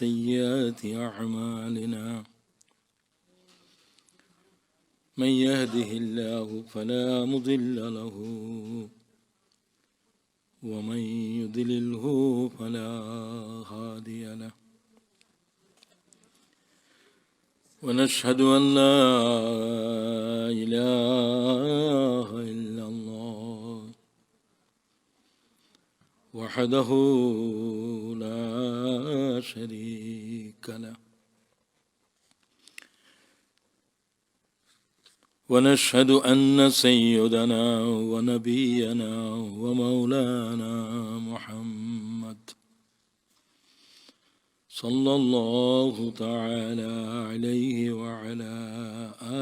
سيئات أعمالنا من يهده الله فلا مضل له ومن يضلله فلا هادي له ونشهد أن لا إله إلا الله وحده لا شريك له ونشهد أن سيدنا ونبينا ومولانا محمد صلى الله تعالى عليه وعلى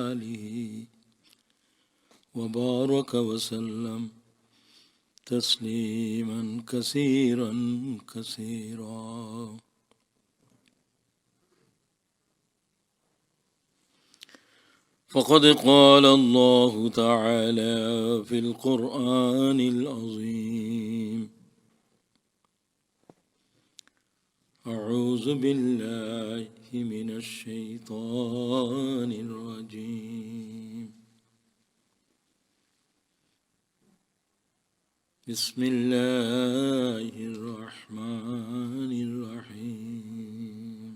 آله وبارك وسلم تسليما كثيرا كثيرا. فقد قال الله تعالى في القرآن العظيم: أعوذ بالله من الشيطان الرجيم. بسم الله الرحمن الرحيم.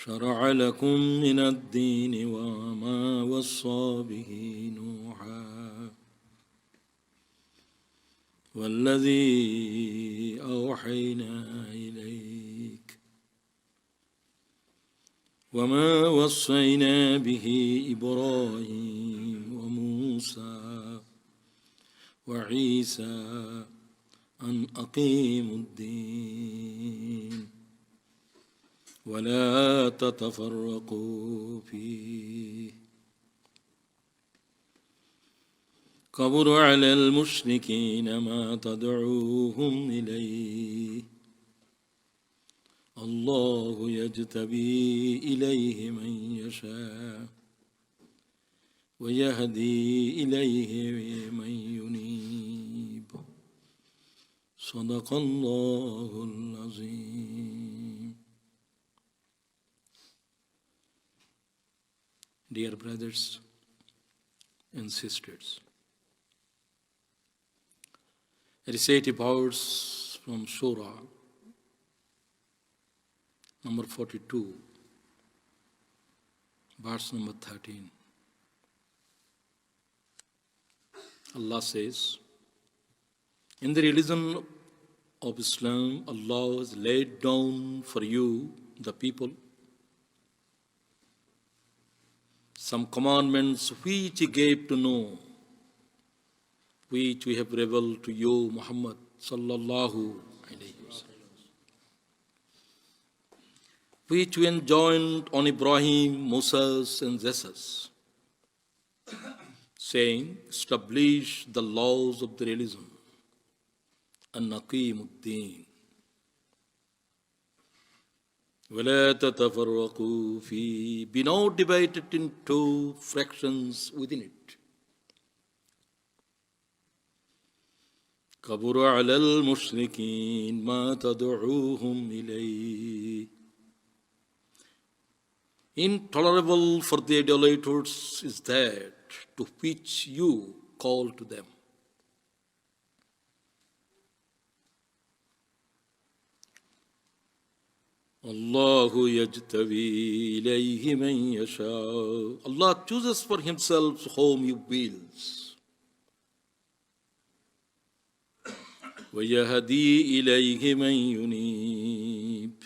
شرع لكم من الدين وما وصى به نوحا والذي أوحينا إليك وما وصينا به إبراهيم وموسى وعيسى أن أقيموا الدين ولا تتفرقوا فيه كبر على المشركين ما تدعوهم إليه الله يجتبي إليه من يشاء ويهدي إليه من ينيب صدق الله العظيم. Dear brothers and sisters, recitative hours from Surah number 42, verse number 13. Allah says, in the religion of Islam, Allah has laid down for you, the people, some commandments which He gave to know, which we have revealed to you, Muhammad sallallahu alayhi wa sallam, which we enjoined on Ibrahim, Moses, and Jesus, saying, establish the laws of the religion, and aqimuddin, وَلَا تَتَفَرَّقُوا فِيهِ, be not divided into fractions within it. كَبُرَ عَلَى الْمُشْرِكِينَ مَا تَدْعُوهُمْ إِلَيْهِ, intolerable for the idolaters is that to which you call to them. Allahu yajtabi ilayhi man yasha, Allah chooses for Himself whom He wills. Wa yahdi ilayhi man yunib,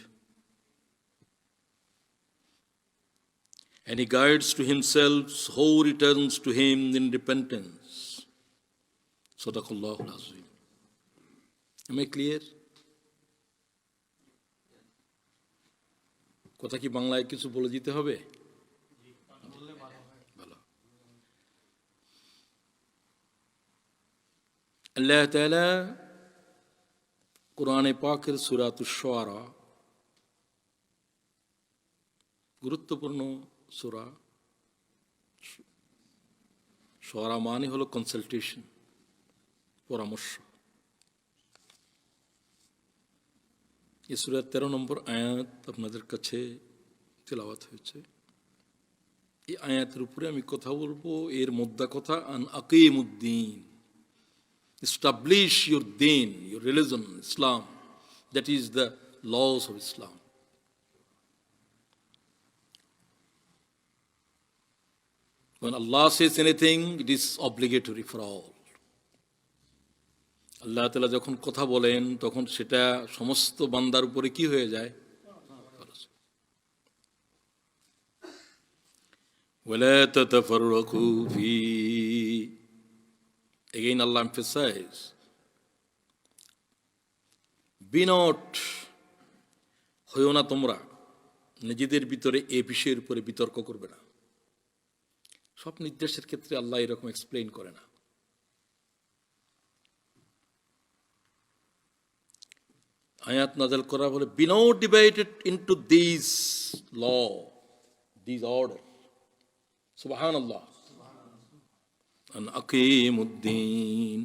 and He guides to Himself who returns to Him in repentance. Sadaqallahu al-Azim. Am I clear? কথা কি বাংলায় কিছু বলে দিতে হবে? ভালো। আল্লাহ তাআলা কুরআনে পাকের সূরাতুশ শুআরা, গুরুত্বপূর্ণ সূরা। শুআরা মানে হলো কনসালটেশন, পরামর্শ। এই সূরার 13 নম্বর আয়াত আপনাদের কাছে তেলাওয়াত হয়েছে। এই আয়াতের উপরে আমি কথা বলবো, এর মোদ্দা কথা আন আকিমুদ্দিন, establish your deen, your religion, Islam, that is the laws of Islam. When Allah says anything, it is obligatory for all. আল্লাহ তাআলা যখন কথা বলেন তখন সেটা সমস্ত বান্দার উপরে কি হয়ে যায়? وَلَا تَتَفَرَّقُوا فِيهِ. Again Allah emphasizes, be not, হইও না তোমরা নিজেদের ভিতরে এই বিষয়ের উপরে বিতর্ক করবে না। সব নির্দেশের ক্ষেত্রে আল্লাহ এরকম এক্সপ্লেইন করে না। আয়াত নাযিল করা বলে be not divided into these law, these order. সুবহানাল্লাহ। আন আকিমুদ্দিন,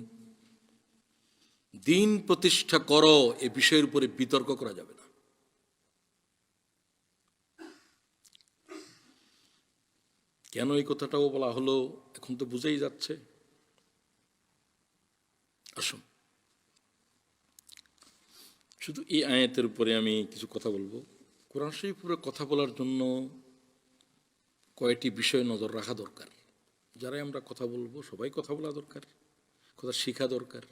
দিন প্রতিষ্ঠা করো, এই বিষয়ের উপরে বিতর্ক করা যাবে না। কেন এই কথাটাও বলা হলো এখন তো বুঝেই যাচ্ছে। আসুন শুধু এই আয়াতের উপরে আমি কিছু কথা বলবো। কোরআন শরীফের উপরে কথা বলার জন্য কয়েকটি বিষয় নজর রাখা দরকার। যারাই আমরা কথা বলবো সবাই কথা বলা দরকার, কথা শিখা দরকার,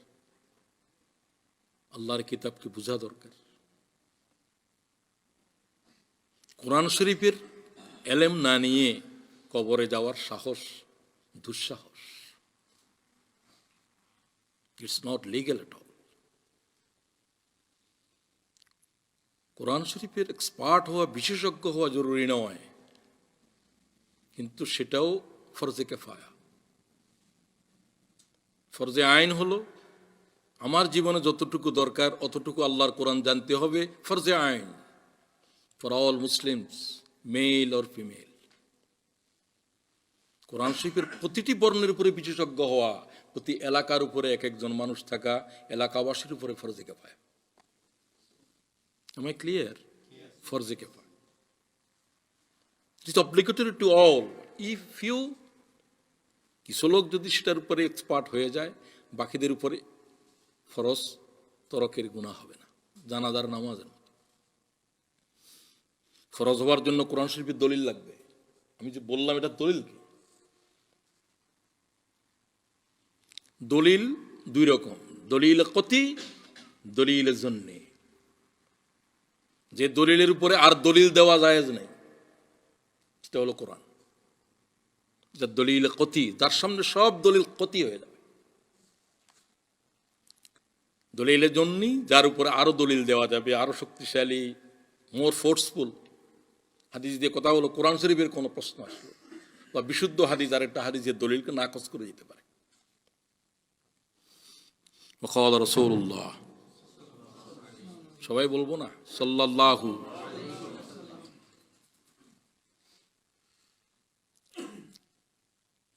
আল্লাহর কিতাবকে বোঝা দরকার। কোরআন শরীফের এলেম না নিয়ে কবরে যাওয়ার সাহস দুঃসাহস। It's not legal at all. কোরআন শরীফের এক্সপার্ট হওয়া, বিশেষজ্ঞ হওয়া জরুরি নয়, কিন্তু সেটাও ফরজে কিফায়া। ফরজে আইন হলো আমার জীবনে যতটুকু দরকার অতটুকু আল্লাহর কোরআন জানতে হবে, ফরজে আইন for all Muslims, male or female. কোরআন শরীফের প্রতিটি বর্ণের উপরে বিশেষজ্ঞ হওয়া, প্রতি এলাকার উপরে এক একজন মানুষ থাকা, এলাকাবাসীর উপরে ফরজে কিফায়া। Am I clear? ফরজে কিফায়া। It is obligatory to all. If you, কিছু লোক যদি সেটার উপরে এক্সপার্ট হয়ে যায়, বাকিদের উপরে ফরজ তরকের গুনাহ হবে না, জানাজার নামাজের মতো। ফরজ হওয়ার জন্য কোরআন শরীফের দলিল লাগবে। আমি যে বললাম এটা দলিল কি? দলিল দুই রকম, দলিল কতি, দলিল জন্যে। যে দলিলের উপরে আর দলিল দেওয়া জায়েজ নেই সেটা হলো কোরআন। যা দলিল কতি, তার সামনে সব দলিল কতি হয়ে যাবে। দলিলের জন্য যার উপরে আরো দলিল দেওয়া যাবে, আরো শক্তিশালী, মোর ফোর্সফুল হাদিস দিয়ে কথা হলো, কোরআন শরীফের কোনো প্রশ্ন আসলো বা বিশুদ্ধ হাদিস আর একটা হাদিসের দলিলকে নাকচ করে দিতে পারে। وقال رسول الله, সবাই বলবো না সাল্লাল্লাহু।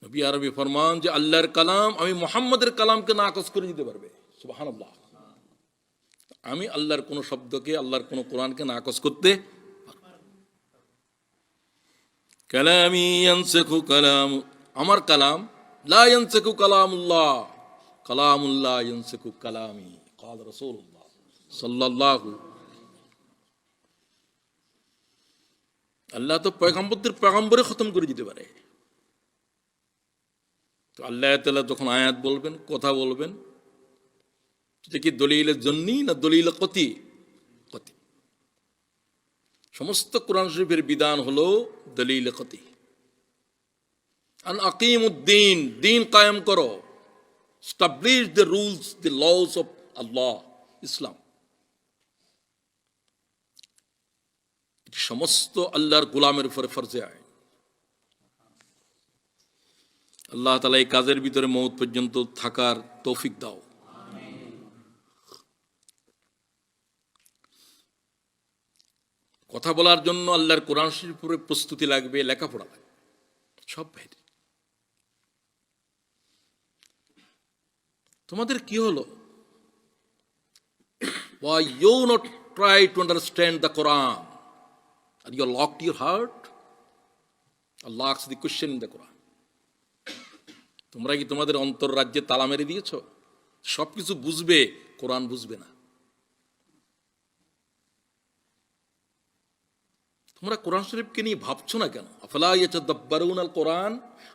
নবী আরবি ফরমান যে আল্লাহর কালাম আমি মুহাম্মদের কালামকে নাকচ করে দিতে পারবে। সুবহানাল্লাহ। আমি আল্লাহর কোন শব্দকে, আল্লাহর কোন কোরআনকে নাকচ করতে পারবো না। কালামি ইয়ানসিখু কালাম, আমার কালাম লা ইয়ানসিখু কালামুল্লাহ, কালামুল্লাহ ইয়ানসিখু কালামি। قال رسول الله সাল্লাল্লাহু। আল্লাহ তো পয়গম্বরদের পয়গম্বরে খতম করে দিতে পারে। তো আল্লাহ তাআলা যখন আয়াত বলবেন, কথা বলবেন, সেটা কি দলিলের জন্যই না দলিল কতি? কতি। সমস্ত কোরআন শরীফের বিধান হলো দলিল কতি। আন আকিমুদ্দিন, দিন কায়েম করো, establish the rules, the laws of Allah, Islam. সমস্ত আল্লাহর গোলামের উপরে ফরজে আইন। আল্লাহ তাআলা এই কাজের ভিতরে মওত পর্যন্ত থাকার তৌফিক দাও। কথা বলার জন্য আল্লাহর কোরআন শরীফের উপরে প্রস্তুতি লাগবে, লেখাপড়া লাগবে, সব বাইরে। তোমাদের কি হলো? Why you not try to understand the Quran and you locked your heart, Allah asks the question in the Quran. তোমরা কি তোমাদের অন্তর রাজ্যে তালা মেরে দিয়েছো? সবকিছু বুঝবে, কোরআন বুঝবে না। তোমরা কোরআন শরীফকে নিয়ে ভাবছো না কেন? আফলা ইয়াতাদাব্বারুনাল কোরআন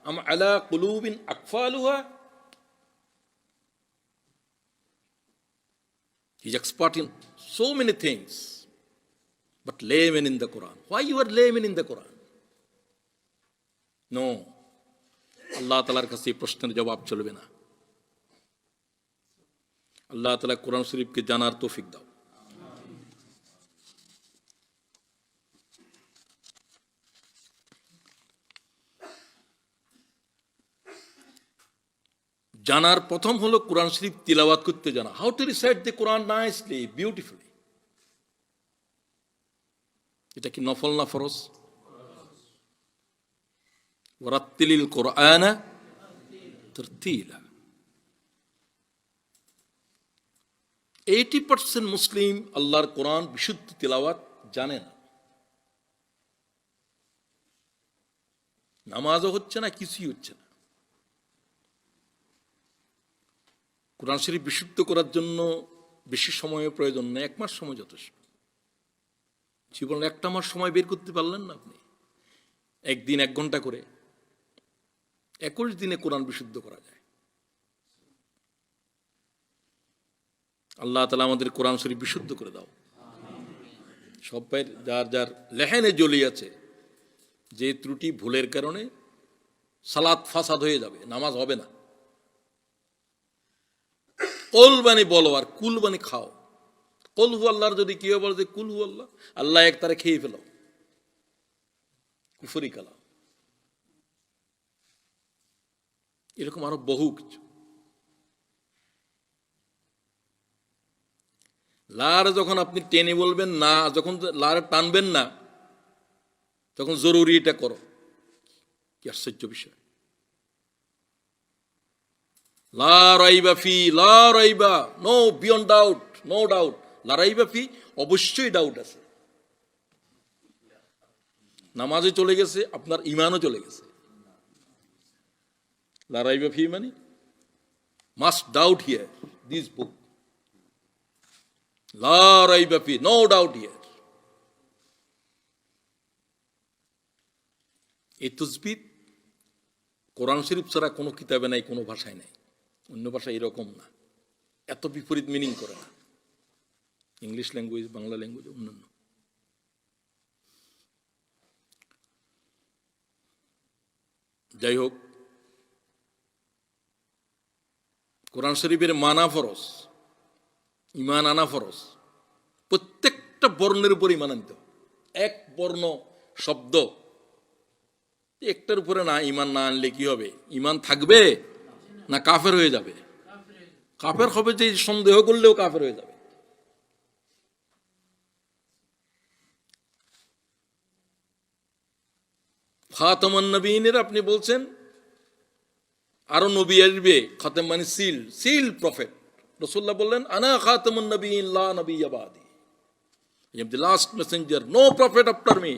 আম আলা কুলুবিন আকফালুহা। He is expert in so many things, but layman in the Quran. Why you are layman in the Quran? No. আল্লাহ তাআলার কাছে এই প্রশ্নের জবাব চলবে না। আল্লাহ তাআলা কোরআন শরীফকে জানার তৌফিক দাও। জানার প্রথম হলো কোরআন শরীফ তিলাওয়াত করতে জানা। How to recite the Quran nicely, beautifully. এটা কি নফল না ফরজ? ওয়ারাত্তিলিল কোরআনা তারতিলা। 80% মুসলিম আল্লাহর কোরআন বিশুদ্ধ তিলাওয়াত জানে না। নামাজও হচ্ছে না, কিছুই হচ্ছে না। কোরআন শরীফ বিশুদ্ধ করার জন্য বেশি সময়ের প্রয়োজন নেই, 1 মাস সময় যথেষ্ট। জীবনে 1টা মাস সময় বের করতে পারলেন না আপনি? একদিন 1 ঘন্টা করে 21 দিনে কোরআন বিশুদ্ধ করা যায়। আল্লাহ তাআলা আমাদের কোরআন শরীফ বিশুদ্ধ করে দাও। সবাই যার যার লেহেনে জ্বলি আছে, যে ত্রুটি ভুলের কারণে সালাত ফাসাদ হয়ে যাবে, নামাজ হবে না। কলবানি বলো আর কুলবানি খাও। কল হু আল্লাহর যদি কেউ বলে যে কুল হু আল্লাহ, আল্লাহ এক তারে খেয়ে ফেলো, কুফরি কালাম। এরকম আরো বহু কিছু। লার যখন আপনি টেনে বলবেন না, যখন লার টানবেন না, তখন জরুরি এটা করো। কি আশ্চর্য বিষয়! লা রাইবা ফি, লা রাইবা, no beyond doubt, no doubt. লা রাইবা ফি, অবশ্যই ডাউট আছে। নামাজে চলে গেছে, আপনার ইমানও চলে গেছে। লা রাইবা ফি মানে must doubt here this book. লা রাইবা ফি, নো ডাউট হিয়ার। এই তাসবিহ কোরআন শরীফ ছাড়া কোনো কিতাবে নাই, কোনো ভাষায় নাই। অন্য ভাষা এরকম না, এত বিপরীত মিনিং করে না। ইংলিশ ল্যাঙ্গুয়েজ, বাংলা ল্যাঙ্গুয়েজ, অন্যান্য। যাই হোক, কোরআন শরীফের মানা ফরজ, ইমান আনা ফরজ। প্রত্যেকটা বর্ণের উপর ইমান আনতে হবে। এক বর্ণ শব্দ একটার উপরে না ইমান না আনলে কি হবে? ইমান থাকবে না কাফের হয়ে যাবে? কাফের হবে, যে সন্দেহ করলেও কাফের হয়ে যাবে। খাতামুন নবীনের আপনি বলছেন আরো নবী আসবে, খাতাম মানে সিল, সিল প্রফেট। রাসূলুল্লাহ বললেন আনা খাতামুন নবিয়্যিন লা নবিয়্য বাদি, I am the last messenger, no prophet after me।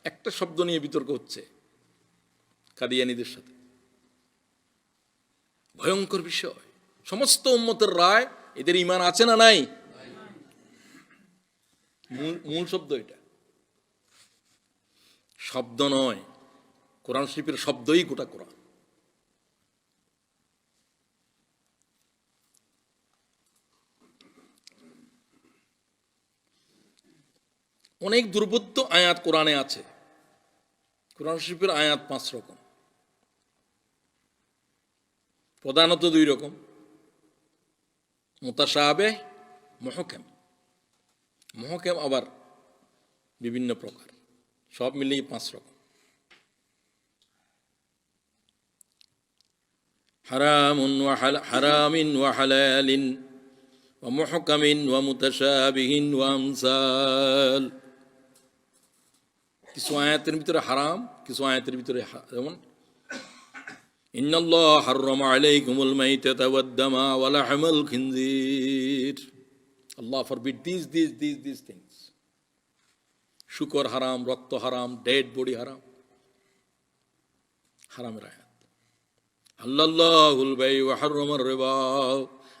একটা শব্দ নিয়ে বিতর্ক হচ্ছে কাদিয়ানীদের সাথে, ভয়ঙ্কর বিষয়। সমস্ত উম্মতের রায়, এদের ঈমান আছে না নাই? মূল শব্দ এটা, শব্দ নয়। কোরআন শরীফের শব্দই গোটা কোরআন। অনেক দুর্বোধ্য আয়াত কোরআনে আছে। কোরআন শরীফের আয়াত 5 রকম, প্রধানত 2 রকম, মুতাশাবিহ, মুহকাম। মুহকাম আবার বিভিন্ন প্রকার, সব মিলিয়ে 5 রকম। হারামুন ওয়া হারামিন ওয়া হালালিন ওয়া মুহকামিন ওয়া মুতাশাবিহিন ওয়া আমসাল। কিছু আয়াতের ভিতরে হারাম, কিছু আয়াতের ভিতরে যেমন ইন্নাল্লাহ হাররামা আলাইকুমুল মাইতাতা ওয়াদ দামা ওয়া লাহমাল খিনজির। khinzir. Allah forbid these things. Shukar haram, rakto haram, dead body haram. Haramer ayat. Allahul bay wa harramar riba.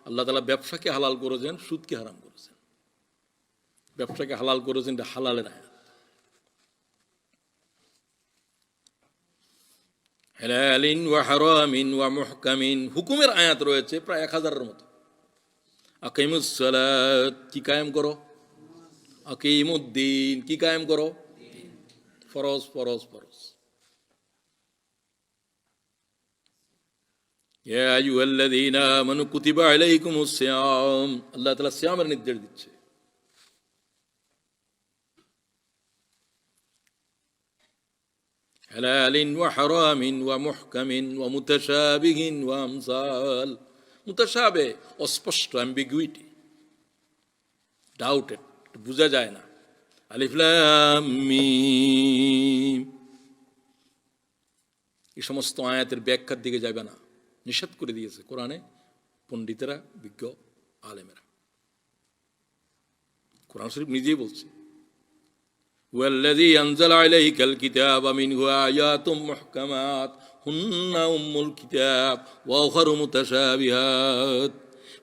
Allah তাআলা ব্যবসাকে হালাল করেছেন, সুদকে হারাম করেছেন। ব্যবসাকে হালাল করেছেন, এটা হালালের আয়াত। হালালিন ওয়া হারামিন ওয়া মুহকামিন, হুকুমের আয়াত রয়েছে প্রায় 1000-এর মতো। আকিমুস সালাত, কি কায়েম করো? আকিমুদ্দিন, কি কায়েম করো? ফরজ ফরজ ফরজ। ইয়া আইয়ুহাল্লাযীনা আমানু কুতিবা আলাইকুমুস সিয়াম, আল্লাহ তাআলা সিয়ামের নির্দেশ দিচ্ছে। হালালিন ওয়া হারামিন ওয়া মুহকামিন ওয়া মুতাশাবিহিন ওয়া আমসাল। মুতাশাবে, অস্পষ্ট, অ্যাম্বিগুইটি, ডাউটেড, বোঝা যায় না। আলিফ লাম মিম, এই সমস্ত আয়াতের ব্যাখ্যার দিকে যাবে না, নিষেধ করে দিয়েছে কোরআনে পণ্ডিতেরা, বিজ্ঞ আলেমেরা। কোরআন শরীফ নিজেই বলছে, ওয়াল্লাযী আনজালা আলাইকাল কিতাবা মিনহু আয়াতুম মুহকামাত হুন্না উম্মুল কিতাব ওয়া উখারু মুতাশাবিহাত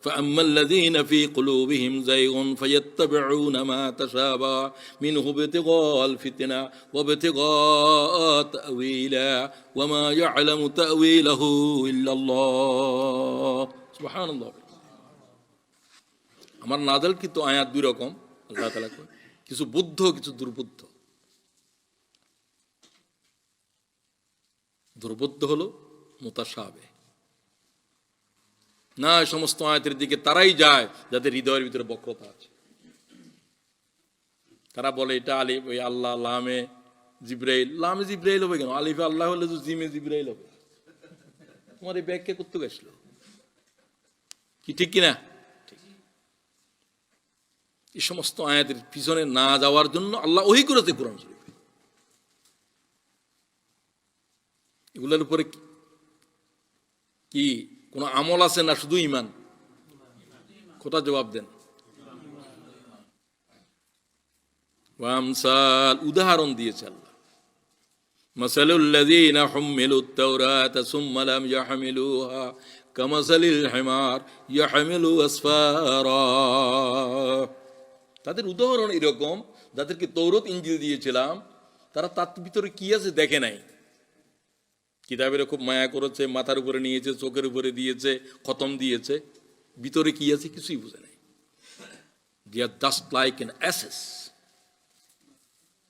فأما الذين في قلوبهم زيغ فيتبعون ما تشابه منه ابتغاء الفتنة وابتغاء تأويله وما يعلم تأويله إلا الله سبحان الله। আমার নাযিল কি তো আয়াত দুই রকম, আল্লাহ তাআলা কয়, কিছু বুদ্ধ, কিছু দুর্বুদ্ধ। দুর্বুদ্ধ হলো মুতাশাবে না, সমস্ত আয়াতের দিকে তারাই যায় যাদের হৃদয়ের ভিতরে বক্রতা আছে। তারা বলে এটা আলিফ, ওই আল্লাহ, লামে জিব্রাইল। লামে জিব্রাইল হবে কেন? আলিফে আল্লাহ হলে তো জিমে জিব্রাইল হবে। তোমার এই ব্যাখ্যা করতে গেছিল কি, ঠিক কিনা? এই সমস্ত আয়াতের পিছনে না যাওয়ার জন্য আল্লাহ ওহী করেছে কোরআন শরীফে। এগুলোর উপরে কি কোন আমল আছে না শুধু ঈমান? কথা জবাব দেন। ওয়ামসাল, উদাহরণ দিয়েছে আল্লাহ। মাসালুল লাযীনা হুম্মিলুত তাওরাতা সুম্মা লাম ইয়াহমিলুহা কামাসালিল হিমার ইয়াহমিলু আসফারা। তাদের উদাহরণ এরকম, যাদেরকে তৌরাত ইনজিল দিয়েছিলাম, তারা তার ভিতরে কি আছে দেখে নাই। কিতাবের খুব মায়া করেছে, মাথার উপরে নিয়েছে, চোখের উপরে দিয়েছে, খতম দিয়েছে, ভিতরে কি আছে কিছুই বুঝে নাই। they are just like an asses,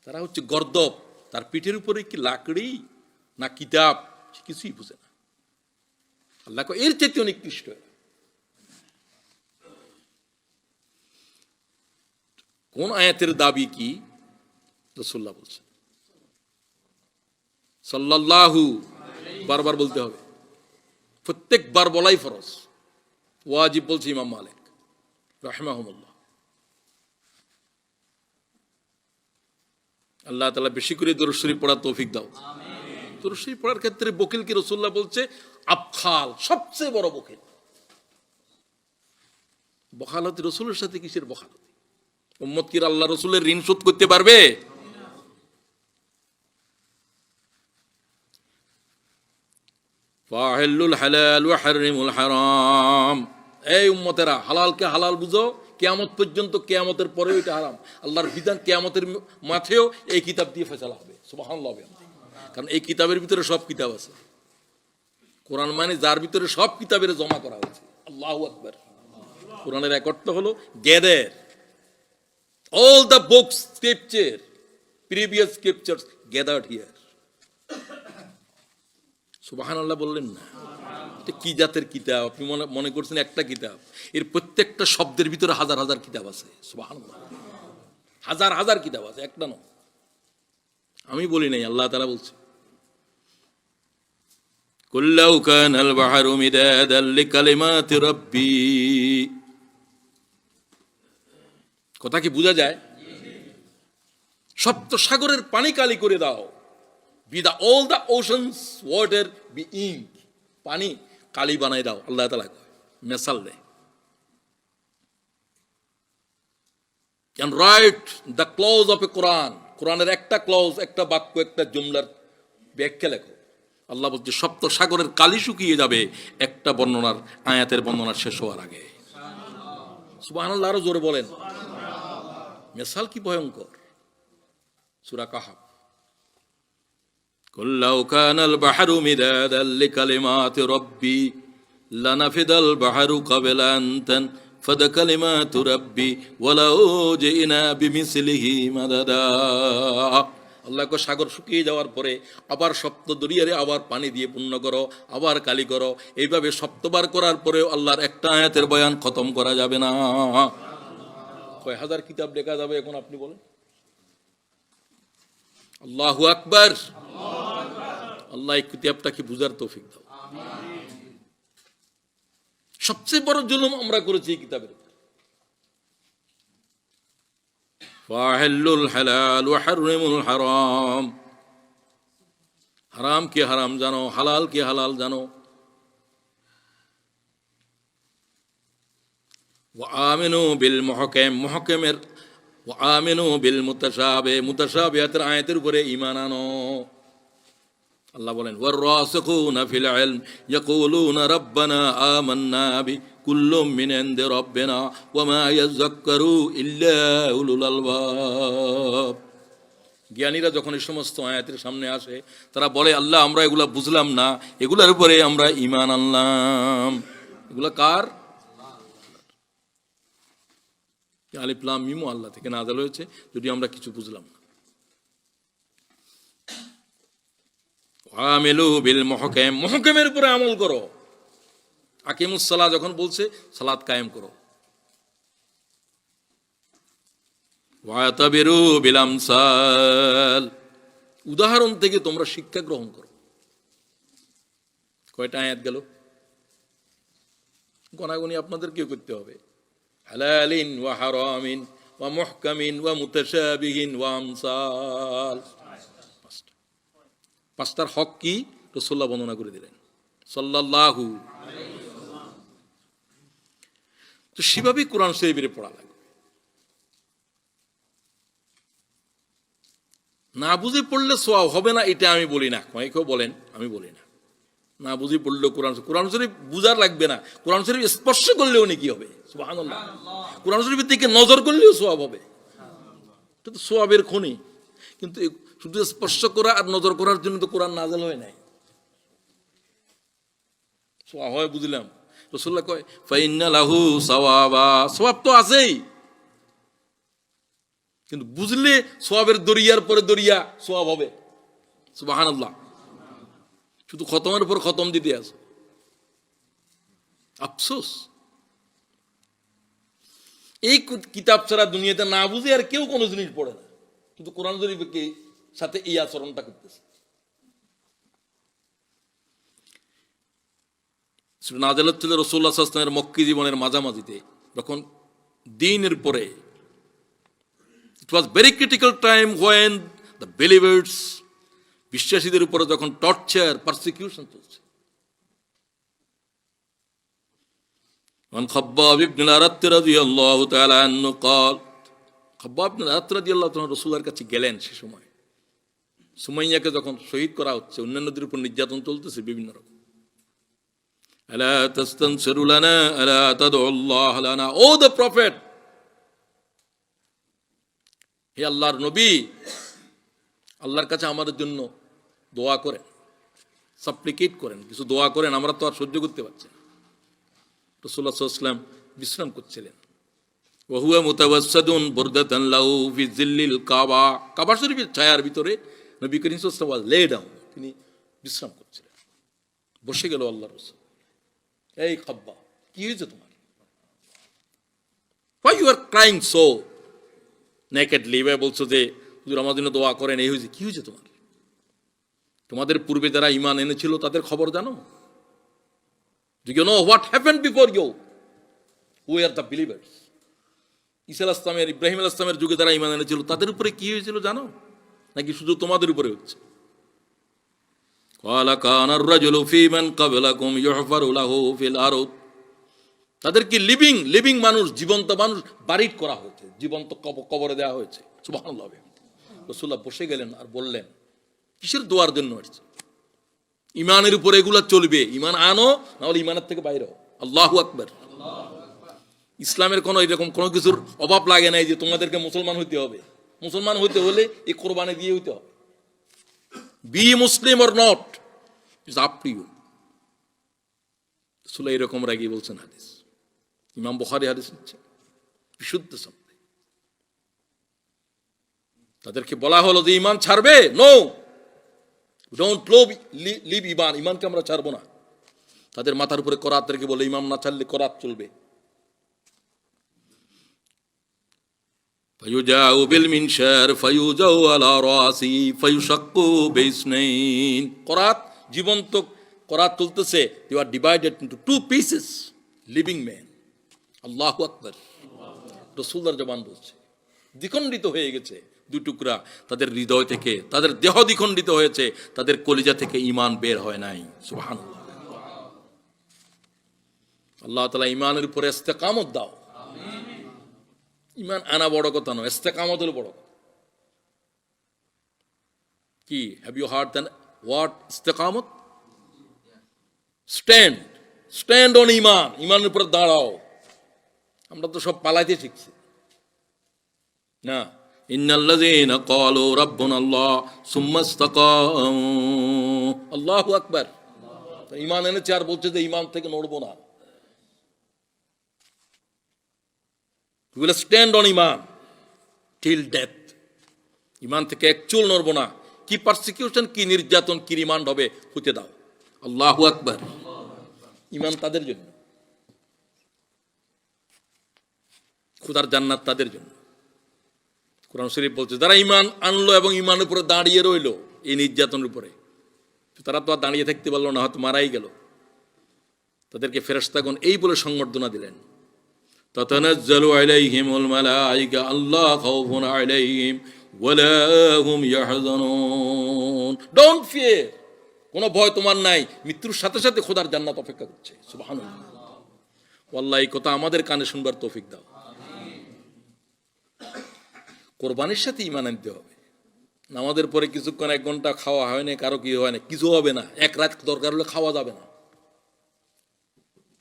তারা হচ্ছে গর্দব, তার পিঠের উপরে কি লাকড়ি না কিতাব, কিছুই বুঝে না। আল্লাহ এর চাইতে অনেক নিকৃষ্ট। কোন আয়াতের দাবি কি? রাসূলুল্লাহ বলছেন সাল্লাল্লাহু, বারবার বলতে হবে, প্রত্যেকবার বলাই ফরজ, ওয়াজিব বলছে ইমাম মালিক রাহিমাহুল্লাহ। আল্লাহ তাআলা বেশি করে দরুদ শরীফ পড়ার তৌফিক দাও। দরুদ শরীফ পড়ার ক্ষেত্রে বকিল কি রাসূলুল্লাহ বলছে আবখাল, সবচেয়ে বড় বকিল। বখালতি রাসূলের সাথে কিসের বখালতি? উম্মত কি আল্লাহ রাসূলের ঋণ শোধ করতে পারবে? ফাহিলুল হালাল ওয়া হাররিমুল হারাম, এই উম্মতেরা হালালকে হালাল বুঝো, কিয়ামত পর্যন্ত, কিয়ামতের পরেও এটা হারাম। আল্লাহর বিধান কিয়ামতের মাঠেও এই কিতাব দিয়ে ফয়সালা হবে। সুবহানাল্লাহ। কারণ এই কিতাবের ভিতরে সব কিতাব আছে। কোরআন মানে যার ভিতরে সব কিতাবের জমা করা হয়েছে। আল্লাহু আকবার। কোরআনের এক অর্থ হলো gather all the books, scripture, previous scriptures gathered here. সুবহানাল্লাহ বললেন না? এটা কি জাতের কিতাব? আপনি মনে করছেন একটা কিতাব, এর প্রত্যেকটা শব্দের ভিতরে হাজার হাজার কিতাব আছে। সুবহানাল্লাহ, হাজার হাজার কিতাব আছে, একটা নয়। আমি বলি নাই, আল্লাহ তাআলা বলছে কুল্লাউ কানাল বাহরু মিদাদাল লিকালিমাতি রাব্বি। কথা কি বোঝা যায়? সপ্ত সাগরের পানি কালি করে দাও, be the all the oceans water be ink, পানি কালি বানাই দাও। আল্লাহ তাআলা কয়, মেসাল দেয়। Can write the clause of a কোরআন, কোরআনের একটা ক্লজ, একটা বাক্য, একটা জুমলার ব্যাখ্যা লেখো। আল্লাহ বলছে সপ্ত সাগরের কালি শুকিয়ে যাবে একটা বর্ণনার, আয়াতের বর্ণনা শেষ হওয়ার আগে। সুবহানাল্লাহ, আরো জোরে বলেন। মিসাল কি ভয়ঙ্কর। সূরা কাহফ, কুল লাউ কানাল বাহরু মিদাদাল লিকালিমাতি রাব্বি লানাফিদাল বাহরু ক্বাবলা আন তানফাদা কালিমাতু রাব্বি ওয়ালাউ জিনা বিমিসলিহি মাদাদা। আল্লাহ কো সাগর শুকিয়ে যাওয়ার পরে আবার সপ্ত দরিয়ারে আবার পানি দিয়ে পূর্ণ করো, আবার কালি করো। এইভাবে সপ্তবার করার পরেও আল্লাহর একটা আয়াতের বয়ান খতম করা যাবে না। কয় হাজার কিতাব লেখা যাবে এখন আপনি বলেন? আল্লাহু আকবার। আল্লাহ এই কিতাবটা কি বুঝার তৌফিক দাও। সবচেয়ে বড় জুলুম আমরা করেছি এই কিতাবের। ফাহিলুল হালাল ওয়া হাররিমুল হারাম, হারাম কে হারাম জানো, হালাল কে হালাল জানো। ওয়া আমিনু বিল মুহকাম, মুহকামের ওয়া আমিনু বিল মুতাশাবিহ, মুতাশাবিহাতের আয়াতের উপরে ঈমান আনো। আল্লাহ বলেন ওয়ার রাসিখুনা ফিল ইলম ইয়াকুলুনা রাব্বানা আমান্না বিকুল্লুম মিন ইনদি রাব্বিনা ওয়া মা ইয়াযাক্কারু ইল্লা উলুল আলবাব। জ্ঞানীরা যখন এই সমস্ত আয়াতের সামনে আসে তারা বলে আল্লাহ আমরা এগুলা বুঝলাম না, এগুলার উপরে আমরা ঈমান আনলাম। এগুলা কার? আলিফ লাম মিম আল্লাহ থেকে নাযিল হয়েছে, যদি আমরা কিছু বুঝলাম না। আমিলু বিল মুহকাম, মুহকামের উপরে আমল করো। আকিমুস সালাহ যখন বলছে সালাত কায়েম করো। ওয়াতাবিরু বিল আমসাল, উদাহরণ থেকে তোমরা শিক্ষা গ্রহণ করো। কয়টা আয়াত গেল? গণাগণি আপনাদেরকেও করতে হবে। হালালিন ওয়া হারামিন ওয়া মুহকামিন ওয়া মুতাশাবিহিন ওয়া আমসাল। পাঁচটার হক কি রাসূলুল্লাহ বর্ণনা করে দিলেন সাল্লাল্লাহু আলাইহি ওয়াসাল্লাম। তো সেভাবেই কোরআন শরীফের পড়া লাগবে। না বুঝে পড়লে সওয়াব হবে না এটা আমি বলি না, কেউ বলেন, আমি বলি না। না বুঝে পড়লেও কোরআন শরীফ বুঝার লাগবে না, কোরআন শরীফ স্পর্শ করলেও নাকি হবে। সুবহানাল্লাহ। কোরআন শরীফের দিকে নজর করলেও সওয়াব হবে। এটা তো সওয়াবের খনি। কিন্তু শুধু স্পর্শ করা আর নজর করার জন্য তো কোরআন নাযিল হয় নাই। সওয়াব হয় বুঝলাম। রাসূলুল্লাহ কয় ফাইন্না লাহু সাওয়াবা, সওয়াব তো আছেই, কিন্তু বুঝলে সওয়াবের দরিয়ার পরে দরিয়া সওয়াব হবে। সুবহানাল্লাহ। শুধু খতমের উপর খতম দিতে আছে, আফসোস। এই কিতাব ছাড়া দুনিয়াতে না বুঝে আর কেউ কোনো জিনিস পড়ে না, কিন্তু কোরআন শরীফের সাথে এই আচরণটা করতেছে। নাযিল হচ্ছিল রাসূলুল্লাহ সাল্লাল্লাহু আলাইহি ওয়াসাল্লামের মক্কি জীবনের মাঝামাঝিতে, যখন দ্বীনের পরে it was very critical time when the believers, বিশ্বাসীদের উপরে যখন টর্চার পারসিকিউশন চলছে। عن خباب بن الأرت رضي الله تعالى عنه قال, খাব্বাব ইবনে আরাত রাদিয়াল্লাহু তাআলা রাসূলের কাছে গেলেন। সে সময় সুমাইয়াকে যখন শহীদ করা হচ্ছে, অন্যান্যদের উপর নির্যাতন চলতেছে বিভিন্ন রকম। আলা তাস্তানসিরু লানা আলা তাদউ আল্লাহ লানা, ও দ্য প্রফেট, হে আল্লাহর নবী, আল্লাহর কাছে আমাদের জন্য দোয়া করেন, সাপ্লিকেট করেন, কিছু দোয়া করেন, আমরা তো আর সহ্য করতে পারছি না। রাসূলুল্লাহ সাল্লাল্লাহু আলাইহি ওয়াসাল্লাম বিশ্রাম করছিলেন। ওয়া হুয়া মুতাওয়াসসাদুন বুরদাতান লাহু ফি জিল্লিল কাবা, কাবা শরীফের ছায়ার ভিতরে নবী করিম সাল্লাল্লাহু আলাইহি ওয়াসাল্লাম লে ডাউন, তিনি বিশ্রাম করছিলেন। বসে গেল আল্লাহর রাসূল, এই খাব্বাব, কি হয়েছে তোমার? Why you are crying so nakedly? বলছো যে হুজুর আমাদের জন্য দোয়া করেন, এই হয়েছে, কি হয়েছে তোমার? তোমাদের পূর্বে যারা ঈমান এনেছিল তাদের খবর জানো? Do you know what happened before you? Who are the believers? ঈসা আলাইহিস সালামের, ইব্রাহিম আলাইহিস সালামের যুগে যারা ঈমান এনেছিল তাদের উপরে কি হয়েছিল জানো, নাকি শুধু তোমাদের উপরে হচ্ছে? قال كان الرجل في من قبلكم يحفر له في الأرض তাদেরকে লিভিং মানুষ, জীবন্ত মানুষ বারিট করা হয়েছে, জীবন্ত কবরে দেওয়া হয়েছে। সুবহানাল্লাহ। রাসূলুল্লাহ বসে গেলেন আর বললেন, কিসের দোয়ার জন্য আসছে? ইমানের উপরে এগুলা চলবে, ইমান আনো, না হলে ইমানের থেকে বাইরে হও। আল্লাহু আকবার। ইসলামের কোনো এরকম কোনো কিছুর অভাব লাগে নাই যে তোমাদেরকে মুসলমান হইতে হবে। মুসলমান হইতে হলে এই কোরবানি দিয়ে হইতে হবে। Be Muslim or not, it's up to you. রাসূলুল্লাহ এরকম রাগি বলছেন হাদিস। ইমাম বুখারী হাদিস নিচ্ছে, বিশুদ্ধ শব্দে। তাদেরকে বলা হলো যে ইমান ছাড়বে? নো, ডোন্ট লিভ ইমান, ইমানকে আমরা ছাড়বো না। তাদের মাথার উপরে করাত রেখে বলে ইমাম না ছাড়লে করাত চলবে। ফায়ুজাউ বিল মিনশার ফায়ুজাউ আলা রাসি ফায়ুশাক্কু বিসনাইন। করাত, জীবন্ত করাত তুলতেছে। You are divided into two pieces, living man. আল্লাহু আকবার। রাসূলুল্লাহর জবান বলছে, দ্বিখণ্ডিত হয়ে গেছে দুই টুকরা। তাদের হৃদয় থেকে, তাদের দেহ দ্বিখণ্ডিত হয়েছে, তাদের কলিজা থেকে ঈমান বের হয় নাই। সুবহানাল্লাহ। আল্লাহ তাআলা ঈমানের উপরে ইস্তেকামত দাও। ঈমান আনা বড় কথা নয়, ইস্তেকামত হলো বড় কথা। কি, have you heard the word ইস্তেকামত? স্ট্যান্ড অন ঈমান, ঈমানের উপরে দাঁড়াও। আমরা তো সব পালাইতে শিখছি না। ইন্নাল্লাযীনা ক্বালু রাব্বুনাল্লাহ সুম্মা ইসতাকামু। আল্লাহু আকবার। ঈমান এনেছে আর বলছে যে ঈমান থেকে নড়বো না। We will stand on Iman till death. ঈমান থেকে এক চুল নড়বো না। কি পারসিকিউশন, কি নির্যাতন, কি রিমান্ড হবে, হতে দাও। আল্লাহু আকবার। ঈমান তাদের জন্য, খোদার জান্নাত তাদের জন্য। কোরআন শরীফ বলছে, যারা ঈমান আনলো এবং ঈমানের উপরে দাঁড়িয়ে রইলো এই নির্যাতনের উপরে, তারা তো আর দাঁড়িয়ে থাকতে পারলো না, হয়তো মারাই গেল। তাদেরকে ফেরেশতাগণ এই বলে সংবর্ধনা দিলেন, তাতানাজ্জালু আলাইহিমুল মালায়েকা আল্লা খাউফুন আলাইহিম ওয়ালা হুম ইয়াহজানুন। ডোন্ট ফিয়ার, কোনো ভয় তোমার নাই, মৃত্যুর সাথে সাথে খোদার জান্নাত অপেক্ষা করছে। সুবহানাল্লাহ। ওয়াল্লাহি, এই কথা আমাদের কানে শুনবার তৌফিক দাও। কোরবানির সাথে ঈমান আনতে হবে। নামাজের পরে কিছুক্ষণ, 1 ঘন্টা খাওয়া হয় না, কারো কি হয় না, কিছু হবে না। 1 রাত দরকার হলে খাওয়া যাবে না।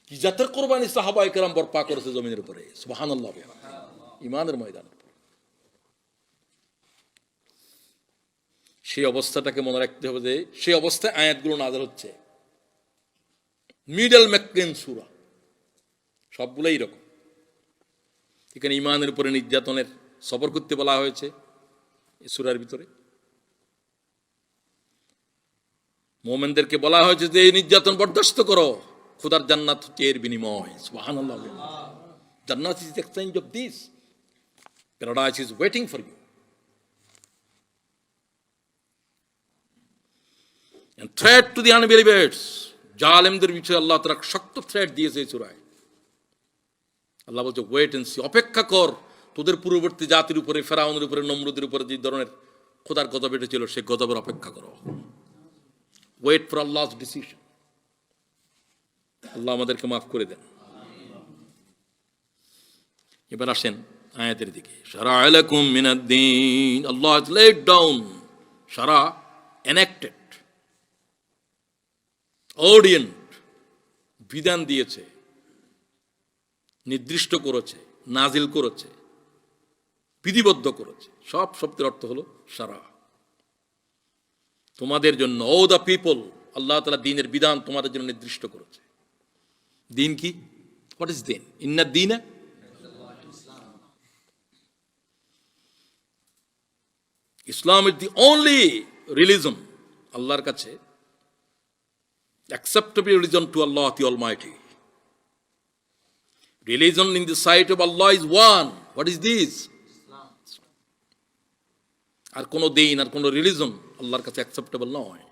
কি জাতের কোরবানি সাহাবায়ে কেরাম বরপা করেছে জমিনের উপরে। সুবহানাল্লাহ। ঈমানের ময়দানে সেই অবস্থাটাকে মনে রাখতে হবে যে সেই অবস্থায় আয়াতগুলো নাযিল হচ্ছে। মিডল মেক্কেন সূরা, সবগুলোই এরকম। এখানে ঈমানের উপরে নির্যাতনের সবর করতে বলা হয়েছে এই সূরার ভিতরে। মুমিনদেরকে বলা হয়েছে যে এই নির্যাতন বরদাস্ত করো, খোদার জান্নাত হচ্ছে এর বিনিময়। সুবহানাল্লাহ। জান্নাত is exchange of this, paradise is waiting for you. And threat to the unbelievers, জালেমদের বিষয়ে আল্লাহ তাআলা শক্ত থ্রেট দিয়েছে এই সূরায়। আল্লাহ বলছে, ওয়েট এন্ড সি, অপেক্ষা কর। তোদের পূর্ববর্তী জাতির উপরে, ফেরাউনের উপরে, নমরুদের উপরে যে ধরনের খোদার গজব এসেছিল, সেই গজবের অপেক্ষা করো। Wait for Allah's decision. আল্লাহ আমাদেরকে মাফ করে দেন। এবার আসেন আয়াতের দিকে। শারা'a লাকুম মিনাদ-দীন, আল্লাহ has laid down, শারা enacted, ordained, বিধান দিয়েছে, নির্দিষ্ট করেছে, নাজিল করেছে, বিধিবদ্ধ করেছে। সব শব্দের অর্থ হলো শারা। তোমাদের জন্য, ও দ্য পিপল, আল্লাহ তাআলা দ্বীনের বিধান তোমাদের জন্য নির্দিষ্ট করেছে। দিন কি? হোয়াট ইজ দিন? ইন্নাদ দীনা, ইসলাম ইজ দি অনলি রিলিজন আল্লাহর কাছে, acceptable religion to Allah the Almighty. Religion in the sight of Allah is one. What is this? Islam. আর কোন দিন, আর কোন রিলিজন আল্লাহর কাছে অ্যাকসেপ্টেবল নয়।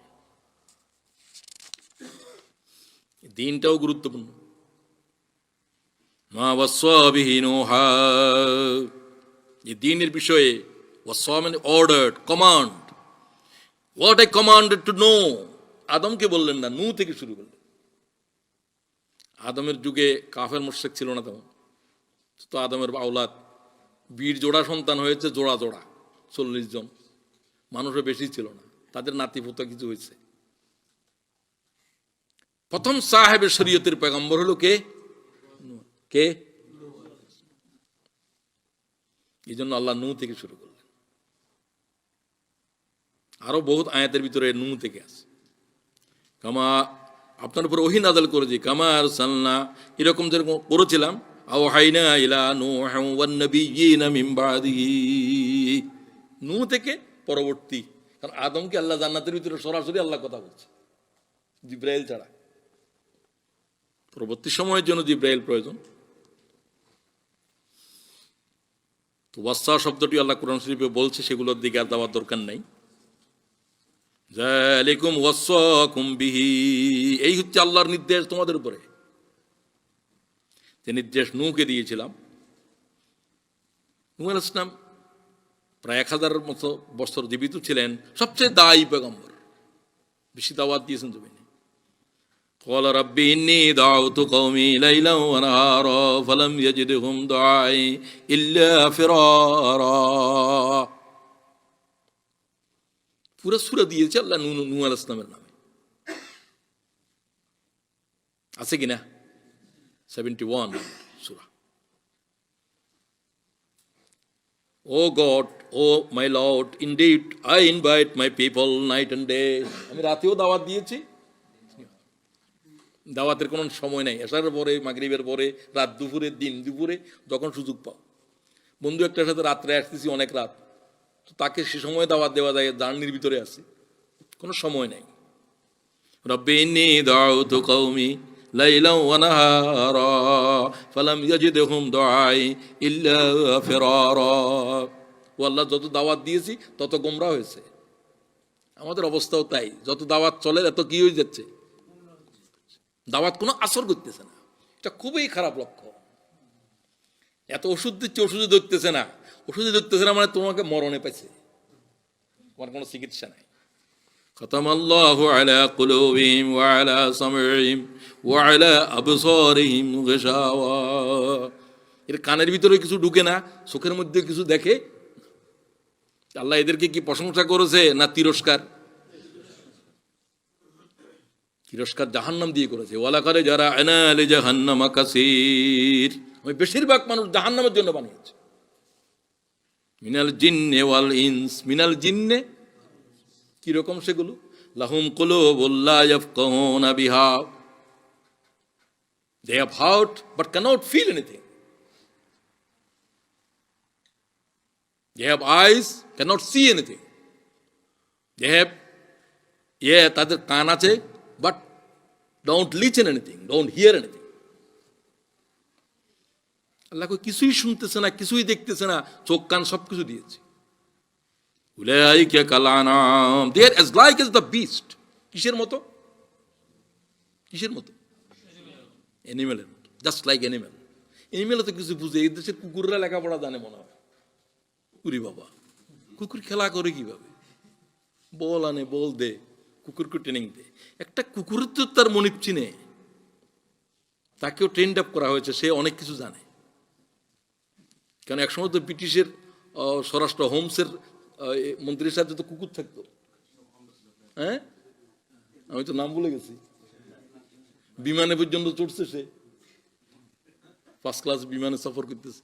দিনটাও গুরুত্বপূর্ণ। মা ওয়াসা বিহি নূহা, এই দিনের বিষয়ে ওয়াসা মানে ordered, command. What I commanded to know, আদমকে বললেন না, নূহ থেকে শুরু করলেন। আদমের যুগে কাফের মুশরিক ছিল না তেমন, তো আদমের আওলাদ 20 জোড়া সন্তান হয়েছে, জোড়া জোড়া 40 জন, মানুষও বেশি ছিল না, তাদের নাতিপুতা কিছু হয়েছে। প্রথম সাহেবের শরীয়তের পয়গম্বর হলো কে? কে? এই জন্য আল্লাহ নূহ থেকে শুরু করলেন। আরো বহুত আয়াতের ভিতরে নূহ থেকে আছে। কামা আপনার উপর ওহী নাযিল করেছি, কামা আরসালনা, এরকম যেরকম করেছিলাম, আওহাইনা ইলা নূহ ওয়ান নাবিয়্যিনা মিন বাদিহি, নূহ থেকে পরবর্তী। কারণ আদমকে আল্লাহ জান্নাতের ভিতরে সরাসরি আল্লাহ কথা বলছে, জিবরাইল ছাড়া। পরবর্তী সময়ের জন্য জিবরাইল প্রয়োজন। তো ওয়াসা শব্দটি আল্লাহ কোরআন শরীফে বলছে, সেগুলোর দিকে আর দেওয়ার দরকার নাই। যালিকুম ওয়াসাকুম বিহি, এই হচ্ছে আল্লাহর নির্দেশ তোমাদের উপরে। যে নির্দেশ নূহকে দিয়েছিলাম। নূহ আলাইহিস সালাম প্রায় 1000 মতো বছর জীবিত ছিলেন, সবচেয়ে দায়ী পয়গম্বর, বেশি দাওয়াত দিয়েছেন জমিনে। قال رب إني دعوت قومي ليلا ونهارا فلم يجدهم دعائي إلا فرارا। পুরো সূরা দিয়েছে আল্লাহ নূহ আলাইহিস সালামের নামে, আছে কিনা? 71 সূরা। Oh God, oh my Lord, indeed I invite my people night and day. আমি রাতেও দাওয়াত দিয়েছি। দাওয়াতের কোনো সময় নাই, এশারের পরে, মাগরিবের পরে, রাত দুপুরে, দিন দুপুরে, যখন সুযোগ পাও। বন্ধু একটার সাথে রাত্রে আসতেছি, অনেক রাত, তো তাকে সে সময় দাওয়াত দেওয়া যায়, জার্নির ভিতরে আছে, কোনো সময় নাই। রব্বি ইন্নী দাউতু কওমি লাইলান ওয়া নাহারা ফালাম ইয়াজিদহুম দুআই ইল্লা ফিরারা। ও আল্লাহ, যত দাওয়াত দিয়েছি তত গোমরা হয়েছে। আমাদের অবস্থাও তাই, যত দাওয়াত চলে এত কি হয়ে যাচ্ছে, দাওয়াত কোনো আসর করতেছে না। এটা খুবই খারাপ লক্ষ্য। এত ওষুধ দিচ্ছে, ওষুধে ধরতেছে না। ওষুধে ধরতেছে না মানে তোমাকে মরণে পাইছে, তোমার কোনো চিকিৎসা নাই। খতামাল্লাহু আলা কুলুবিহিম ওয়া আলা সামঈহিম ওয়া আলা আবসারিহিম গিশাওয়া। এর কানের ভিতরে কিছু ঢুকে না, চোখের মধ্যে কিছু দেখে। আল্লাহ এদেরকে কি প্রশংসা করেছে না তিরস্কার? তিরস্কার জাহান্নাম দিয়ে করেছে। ওয়ালাকাদ জারা'না লি জাহান্নামা কাসীর, আমি বেশিরভাগ মানুষ জাহান্নামের জন্য বানিয়েছি। মিনাল জিন্নে ওয়াল ইনস, মিনাল জিন্নে কি রকম সেগুলো? লাহুম কুলুবুন লা ইয়াফকাহুনা বিহা, they have heart but cannot feel anything, they have eyes cannot see anything, they have, তাদের কান আছে but don't listen anything, don't hear anything. Allah কিছুই শুনতেছে না, কিছুই দেখতেছে না, চোখ কান সবকিছু দিয়েছে। উলাইকা কাল আনাম, they are as like as the beast. কিসের মতো? কিসের মতো? অ্যানিমেলের মতো, জাস্ট লাইক অ্যানিমেল। অ্যানিমেল তো কিছু বুঝে, এই দেশের কুকুররা লেখাপড়া জানে মনে হয়। উরি বাবা, কুকুর খেলা করে কিভাবে? বল আনে, বল দে, কুকুরকে ট্রেনিং দে। একটা কুকুরের তো তার মনিব চিনে, তাকেও ট্রেন্ড আপ করা হয়েছে, সে অনেক কিছু জানে। কারণ একসময় তো ব্রিটিশের স্বরাষ্ট্র হোমসের মন্ত্রীর সাথে তো কুকুর থাকতো। হ্যাঁ, আমি তো নাম ভুলে গেছি। বিমানে পর্যন্ত চড়ছে সে, ফার্স্ট ক্লাস বিমানে সফর করতেছে।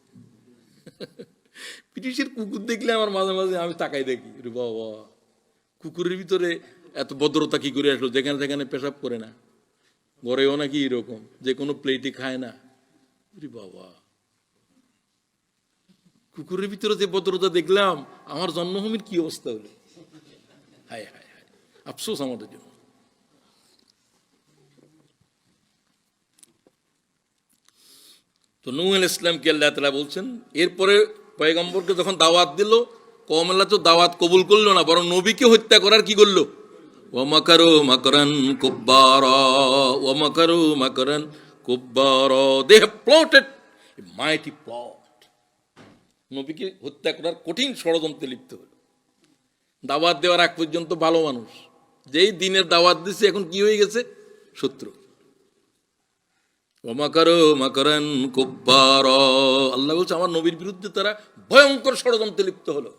ব্রিটিশের কুকুর দেখলে আমার মাঝে মাঝে আমি তাকাই দেখি, বাবা কুকুরের ভিতরে এত ভদ্রতা কি করে আসলো, যেখানে যেখানে পেশাব করে না, ঘরেও নাকি এরকম, যে কোনো প্লেটই খায় না। বাবা, কুকুরের ভিতরে যে ভদ্রতা দেখলাম, আমার জন্মভূমির কি অবস্থা হলো। হায় হায় হায়, আফসোস আমাদের জন্য। তো নূহ আলাইহিস সালামকে আল্লাহ তাআলা বলছেন, এরপরে পয়গম্বরকে যখন দাওয়াত দিল, কওম আল্লাহ তো দাওয়াত কবুল করলো না, বরং নবীকে হত্যা করার কি করলো? ওয়া মাকারু মাকরান কুব্বারা, ওয়া মাকারু মাকরান কুব্বারা, they have plotted a mighty plot. নবীকে হত্যা করার কঠিন ষড়যন্ত্রে লিপ্ত হলো। দাওয়াত দেওয়ার আগ পর্যন্ত ভালো মানুষ, যেই দিনের দাওয়াত দিচ্ছে এখন কি হয়ে গেছে? শত্রু। ওয়া মাকারু মাকরান কুব্বারা, আল্লাহ বলছে আমার নবীর বিরুদ্ধে তারা ভয়ঙ্কর ষড়যন্ত্রে লিপ্ত হলো।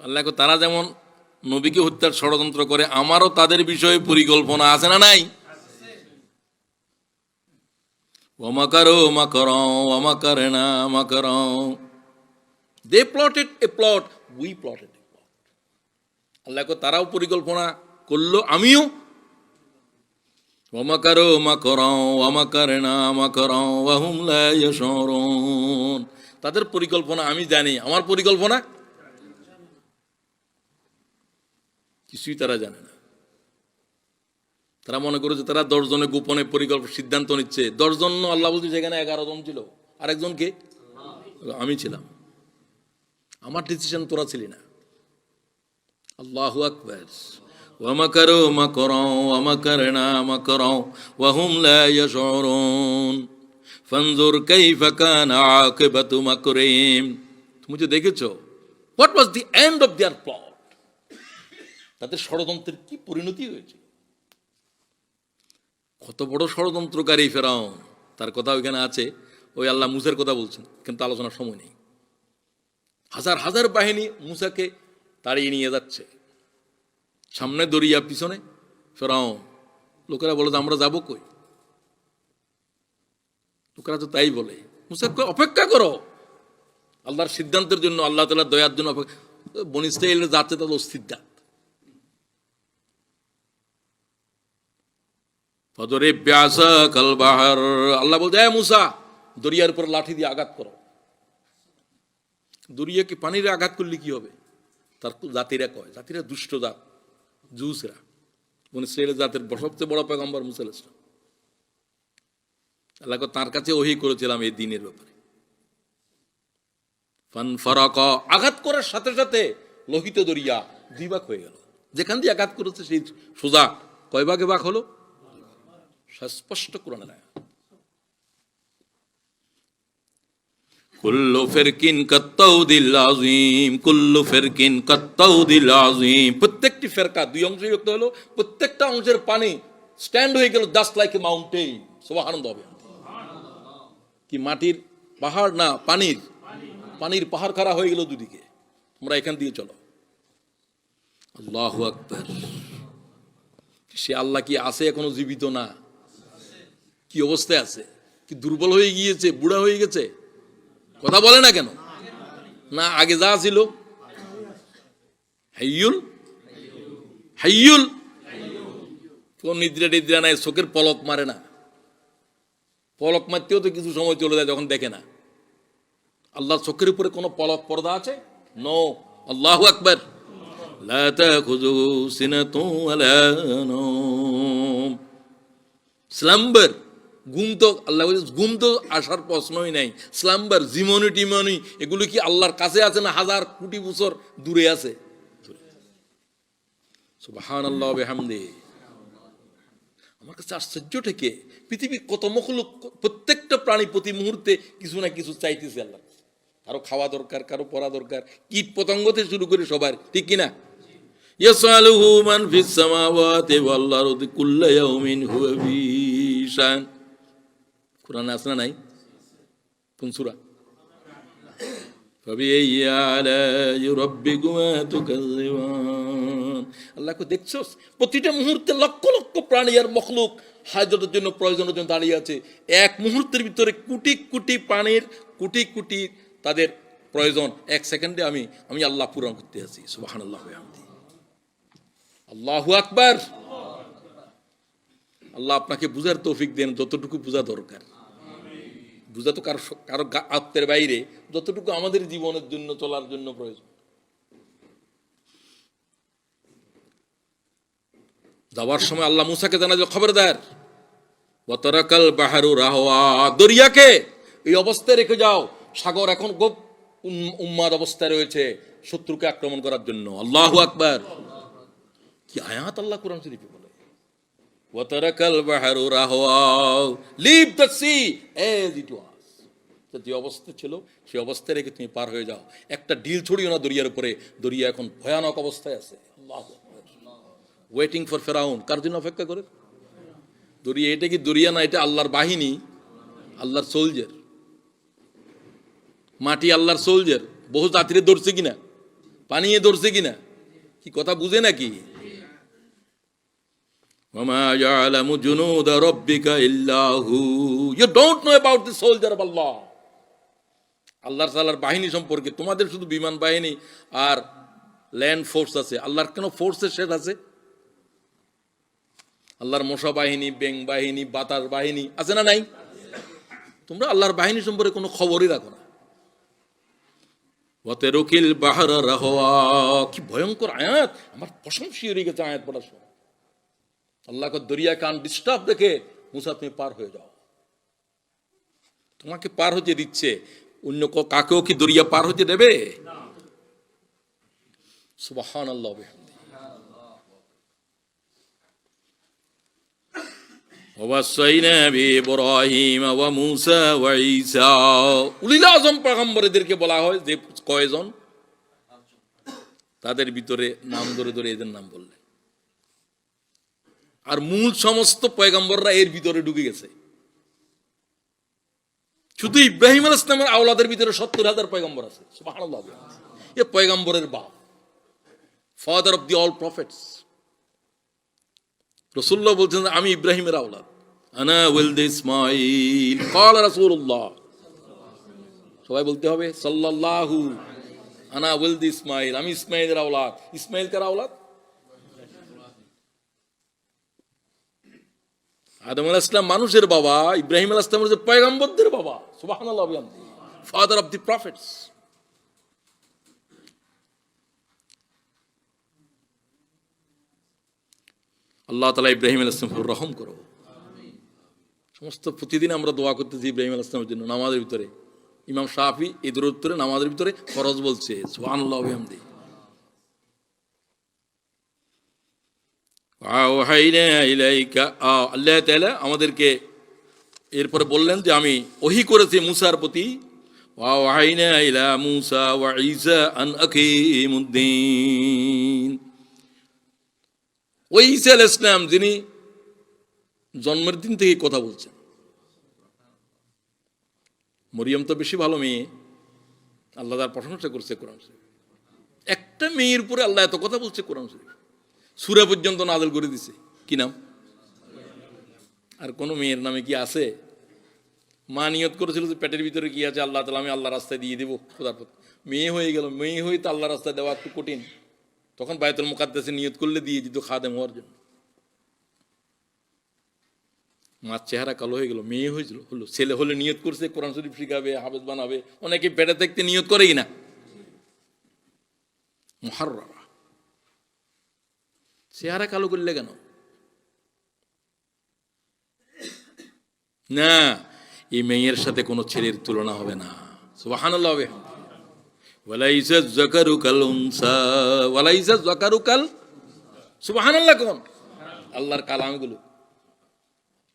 আল্লাহ তারা যেমন নবীকে হত্যার ষড়যন্ত্র করে, আমারও তাদের বিষয়ে পরিকল্পনা আছে না নাই? ওয়া মাকারু মাকরা ওয়া মাকারনা মাকরা, they plotted a plot, we plotted a plot. আল্লাহ তারাও পরিকল্পনা করলো, আমিও। ওয়া মাকারু মাকরা ওয়া মাকারনা মাকরা ওয়া হুম লা ইয়াশউরুন, তাদের পরিকল্পনা আমি জানি, আমার পরিকল্পনা কিছুই তারা জানে না। তারা মনে করেছে তারা 10 জনে গোপনে পরিকল্পনা সিদ্ধান্ত নিচ্ছে। 10 জন আল্লাহ বলছে, সেখানে 11 জন ছিল, আরেকজন কে? আমি ছিলাম। আমার ডিসিশন তোরা ছিলি না। আল্লাহু আকবার। ওয়া মাকারু মাকরা ওয়া মাকারনা মাকরা ওয়া হুম লা ইয়াশউরুন ফানজুর কাইফা কানা আকিবাতু মাকরিম। তুমি যে দেখেছো, what was the end of there plot, তাদের ষড়যন্ত্রের কি পরিণতি হয়েছে। কত বড় ষড়যন্ত্রকারী ফেরাউন, তার কথা ওইখানে আছে। ওই আল্লাহ মুসার কথা বলছেন, কিন্তু আলোচনার সময় নেই। হাজার হাজার বাহিনী মুসাকে তাড়িয়ে নিয়ে যাচ্ছে, সামনে দরিয়া, পিছনে ফেরাউন। লোকেরা বলে আমরা যাবো কই? লোকেরা তো তাই বলে, মুসাকে অপেক্ষা করো আল্লাহর সিদ্ধান্তের জন্য, আল্লাহ তাআলার দয়ার জন্য। বনী ইসরাঈল যাচ্ছে তাদের অস্থির। আল্লাহ বলছে, মুসা দরিয়ার উপর লাঠি দিয়ে আঘাত করো। দরিয়াকে পানির আঘাত করলে কি হবে? তার জাতিরা কয়, জাতিরা দুষ্ট জাত, জুসরা। বনী ইসরাঈল জাতের সবচেয়ে বড় পয়গম্বর মুসা আলাইহিস সালাম। আল্লাহ তার কাছে ওহী করেছিলাম এই দিনের ব্যাপারে। ফানফারাকা, আঘাত করার সাথে সাথে লোহিত দরিয়া 2 ভাগ হয়ে গেল। যেখান দিয়ে আঘাত করেছে সেই সোজা কয় ভাগে ভাগ হলো? স্পষ্ট কোরআনের আয়াত। কুল্লু ফিরকিন কাত্তাউদিল আযীম, কুল্লু ফিরকিন কাত্তাউদিল আযীম। প্রত্যেকটি ফেরকা 2 অংশে বিভক্ত হলো, প্রত্যেকটা অংশের পানি স্ট্যান্ড হয়ে গেল জাস্ট লাইক এ মাউন্টেন। সুবহানাল্লাহ। কি মাটির পাহাড় না, পানির পাহাড় খাড়া হয়ে গেল দুদিকে। তোমরা এখান দিয়ে চলো। আল্লাহু আকবার। সে আল্লাহ কি আছে এখনো জীবিত? না। কি অবস্থায় আছে? কি দুর্বল হয়ে গিয়েছে, বুড়া হয়ে গেছে? কথা বলে না কেন? না, আগে যা ছিল হাইয়ুল হাইয়ুল, কোন নিদ্রা নাই, চোখের পলক মারে না। পলক মারতেও তো কিছু সময় চলে যায়, যখন দেখে না। আল্লাহর চোখের উপরে কোনো পলক পর্দা আছে? নো। আল্লাহু আকবার। লা তাখুযুহু সিনাতুন ওয়ালা নাওম। স্লাম্বার, ঘুম তো আল্লাহ ঘুম তো আসার প্রশ্নই নাই। স্লাম্বার, জিমনি টিমনি, এগুলো কি আল্লাহর কাছে আছে না হাজার কোটি বছর দূরে আছে? সুবহানাল্লাহ বিহামদি। আমার কাছে আশ্চর্য ঠেকে, পৃথিবীর কত মখলুক, প্রত্যেকটা প্রাণী প্রতি মুহূর্তে কিছু না কিছু চাইতেছে আল্লাহ। কারো খাওয়া দরকার, কারো পড়া দরকার, কীট পতঙ্গ থেকে শুরু করে সবার, ঠিক কিনা? ইয়াসআলুহু মান ফিস সামাওয়াতি ওয়াল আরদি কুল্লু ইয়াউমিন হুয়া ফি শান। কোরআনে আছে না নাই? কোন সূরা? ফাবিআইয়ি আলাই রাব্বিকুমা তুকাযযিবান। আল্লাহকে দেখছস, প্রতিটা মুহূর্তে লক্ষ লক্ষ প্রাণী আর মখলুক হাজতের জন্য, প্রয়োজনের জন্য দাঁড়িয়ে আছে। এক মুহূর্তের ভিতরে কোটি কোটি প্রাণীর কোটি কোটি তাদের প্রয়োজন 1 সেকেন্ডে আমি আল্লাহ পূরণ করতে আছি। সুবহানাল্লাহ ওয়া বিহামদিহি। আল্লাহু আকবার। আল্লাহ আপনাকে বুঝার তৌফিক দেন, যতটুকু বুঝা দরকার। বুঝা তো কারো আত্মের বাইরে, যতটুকু আমাদের জীবনের জন্য, চলার জন্য প্রয়োজন। যাওয়ার সময় আল্লাহ মুসাকে জানালো, খবরদার, ওয়াতারাকাল বাহরু রাহওয়া, দরিয়াকে এই অবস্থায় রেখে যাও, সাগর এখন খুব উন্মাদ অবস্থায় রয়েছে শত্রুকে আক্রমণ করার জন্য। আল্লাহু আকবার। কি আয়াত আল্লাহ কোরআন শরীফে বলে, ওয়াতারাকাল বাহরু রাহওয়া, leave the sea as it was. যে অবস্থা ছিল সেই অবস্থায় রেখে তুমি পার হয়ে যাও। একটা ডিল ছড়িও না দরিয়ার উপরে, দরিয়া এখন ভয়ানক অবস্থায় আছে। আল্লাহু আকবার। ওয়েটিং ফর ফেরাউন, কার জন্য অপেক্ষা করে? দরিয়া, এটা কি দরিয়া না, এটা আল্লাহর বাহিনী, আল্লাহর সোলজার। মাটি আল্লাহর সোলজার। বহু যাত্রী ধরছে কিনা, পানিয়ে ধরছে কিনা, কি কথা বুঝে নাকি? ওয়ামা ইয়ালামু জুনুদা রাব্বিকা ইল্লা হু। You don't know about the soldier of Allah. আল্লাহর তাআলার বাহিনী সম্পর্কে তোমাদের শুধু বিমান বাহিনী আর ল্যান্ড ফোর্স আছে, আল্লাহর কেন ফোর্সের শেষ আছে? আল্লাহর মশা বাহিনী, ব্যাং বাহিনী, বাতাস বাহিনী আছে না নাই? তোমরা আল্লাহর বাহিনী সম্পর্কে কোনো খবরই রাখো না। ওয়াতারুকিল বাহরা রাহওয়া, কি ভয়ঙ্কর আয়াত, আমার পশম শিহরে গেছে আয়াত পড়ার সময়। আল্লাহকে দরিয়া কান ডিস্টার্ব দেখে মুসা তুমি পার হয়ে যাও। তোমাকে পার হতে দিচ্ছে, অন্য কাকেও কি দরিয়া পার হতে দেবে? সুবহানাল্লাহ। ওয়াসাইনা বিইব্রাহিম ওয়া মূসা ওয়া ঈসা, উলিল আযম পয়গম্বরদেরকে বলা হয় যে কয়জন, তাদের ভিতরে নাম ধরে ধরে এদের নাম বললেন। আর মূল সমস্ত পয়গম্বররা এর ভিতরে ঢুকে গেছে। শুধু ইব্রাহিম আলাইহিস সালামের আওলাদের ভিতরে 70,000 পয়গম্বর আছে। সুবহানাল্লাহ। এ পয়গম্বরের বাপ, father of the all prophets. রাসূলুল্লাহ বলছেন আমি ইব্রাহিমের আওলাদ, আনা ওয়ালদ ইসমাঈল ক্বালা রাসূলুল্লাহ। সবাই বলতে হবে সাল্লাল্লাহু, আনা ওয়ালদ ইসমাঈল, আমি ইসমাঈলের আওলাদ। ইসমাঈল কার আওলাদ? আদম আলাইহিস সালাম মানুষের বাবা, ইব্রাহিম আলাইহিস সালাম হচ্ছে পয়গম্বরদের বাবা। সুবহানাল্লাহ, ফাদার অফ দি প্রফেটস। আল্লাহ তাআলা ইব্রাহিম আলাইহিস সালামকে রহম করো। সমস্ত প্রতিদিন আমরা দোয়া করতেছি ইব্রাহিম আলাইহিস সালামের জন্য। নামাজের ভিতরে ইমাম শাফি ঈদের উত্তরে নামাজের ভিতরে ফরজ বলছে সুবহানাল্লাহ ওয়া বিহামদিহি। আল্লাহ তাআলা আমাদেরকে এরপরে বললেন যে আমি ওহী করেছি মূসার প্রতি, ওয়াহাইনা ইলা মূসা ওয়া ঈসা আন আকিমুদ্দিন। ওই ঈসা আলাইহিস সালাম যিনি জন্মের দিন থেকে কথা বলছেন। মরিয়ম তো বেশি ভালো মেয়ে, আল্লাহ তার প্রশংসা করছে কোরআন শরীফ। একটা মেয়ের উপরে আল্লাহ এত কথা বলছে কোরআন শরীফ, সূরা পর্যন্ত নাযিল করে দিছে। কি নাম? আর কোন মেয়ের নামে কি আছে? মা নিয়ত করেছিল যে পেটের ভিতরে কি আছে আল্লাহ তাআলা আমি আল্লাহ রাস্তায় দিয়ে দেবো খোদার পথে। মেয়ে হয়ে গেল, মেয়ে হয়ে তো আল্লাহ রাস্তায় দেওয়া একটু কঠিন। তখন বায়তুল মুকাদ্দাসে নিয়ত করলে দিয়ে দিত খাদেম হওয়ার জন্য। মার চেহারা কালো হয়ে গেল, মেয়ে হয়েছিল হলো। ছেলে হলে নিয়ত করছে কোরআন শরীফ শিখাবে, হাফেজ বানাবে। অনেকে পেটে থাকতে নিয়ত করেই না। মুহাররারা, চেহারা কালো করলে কেন? না, এই মেয়ের সাথে কোনো ছেলের তুলনা হবে না। সুবহানাল্লাহ। ওয়ালাইসা যাকারু কাল উনসা, ওয়ালাইসা যাকারু কাল, সুবহানাল্লাহ। কোন আল্লাহর কালামগুলো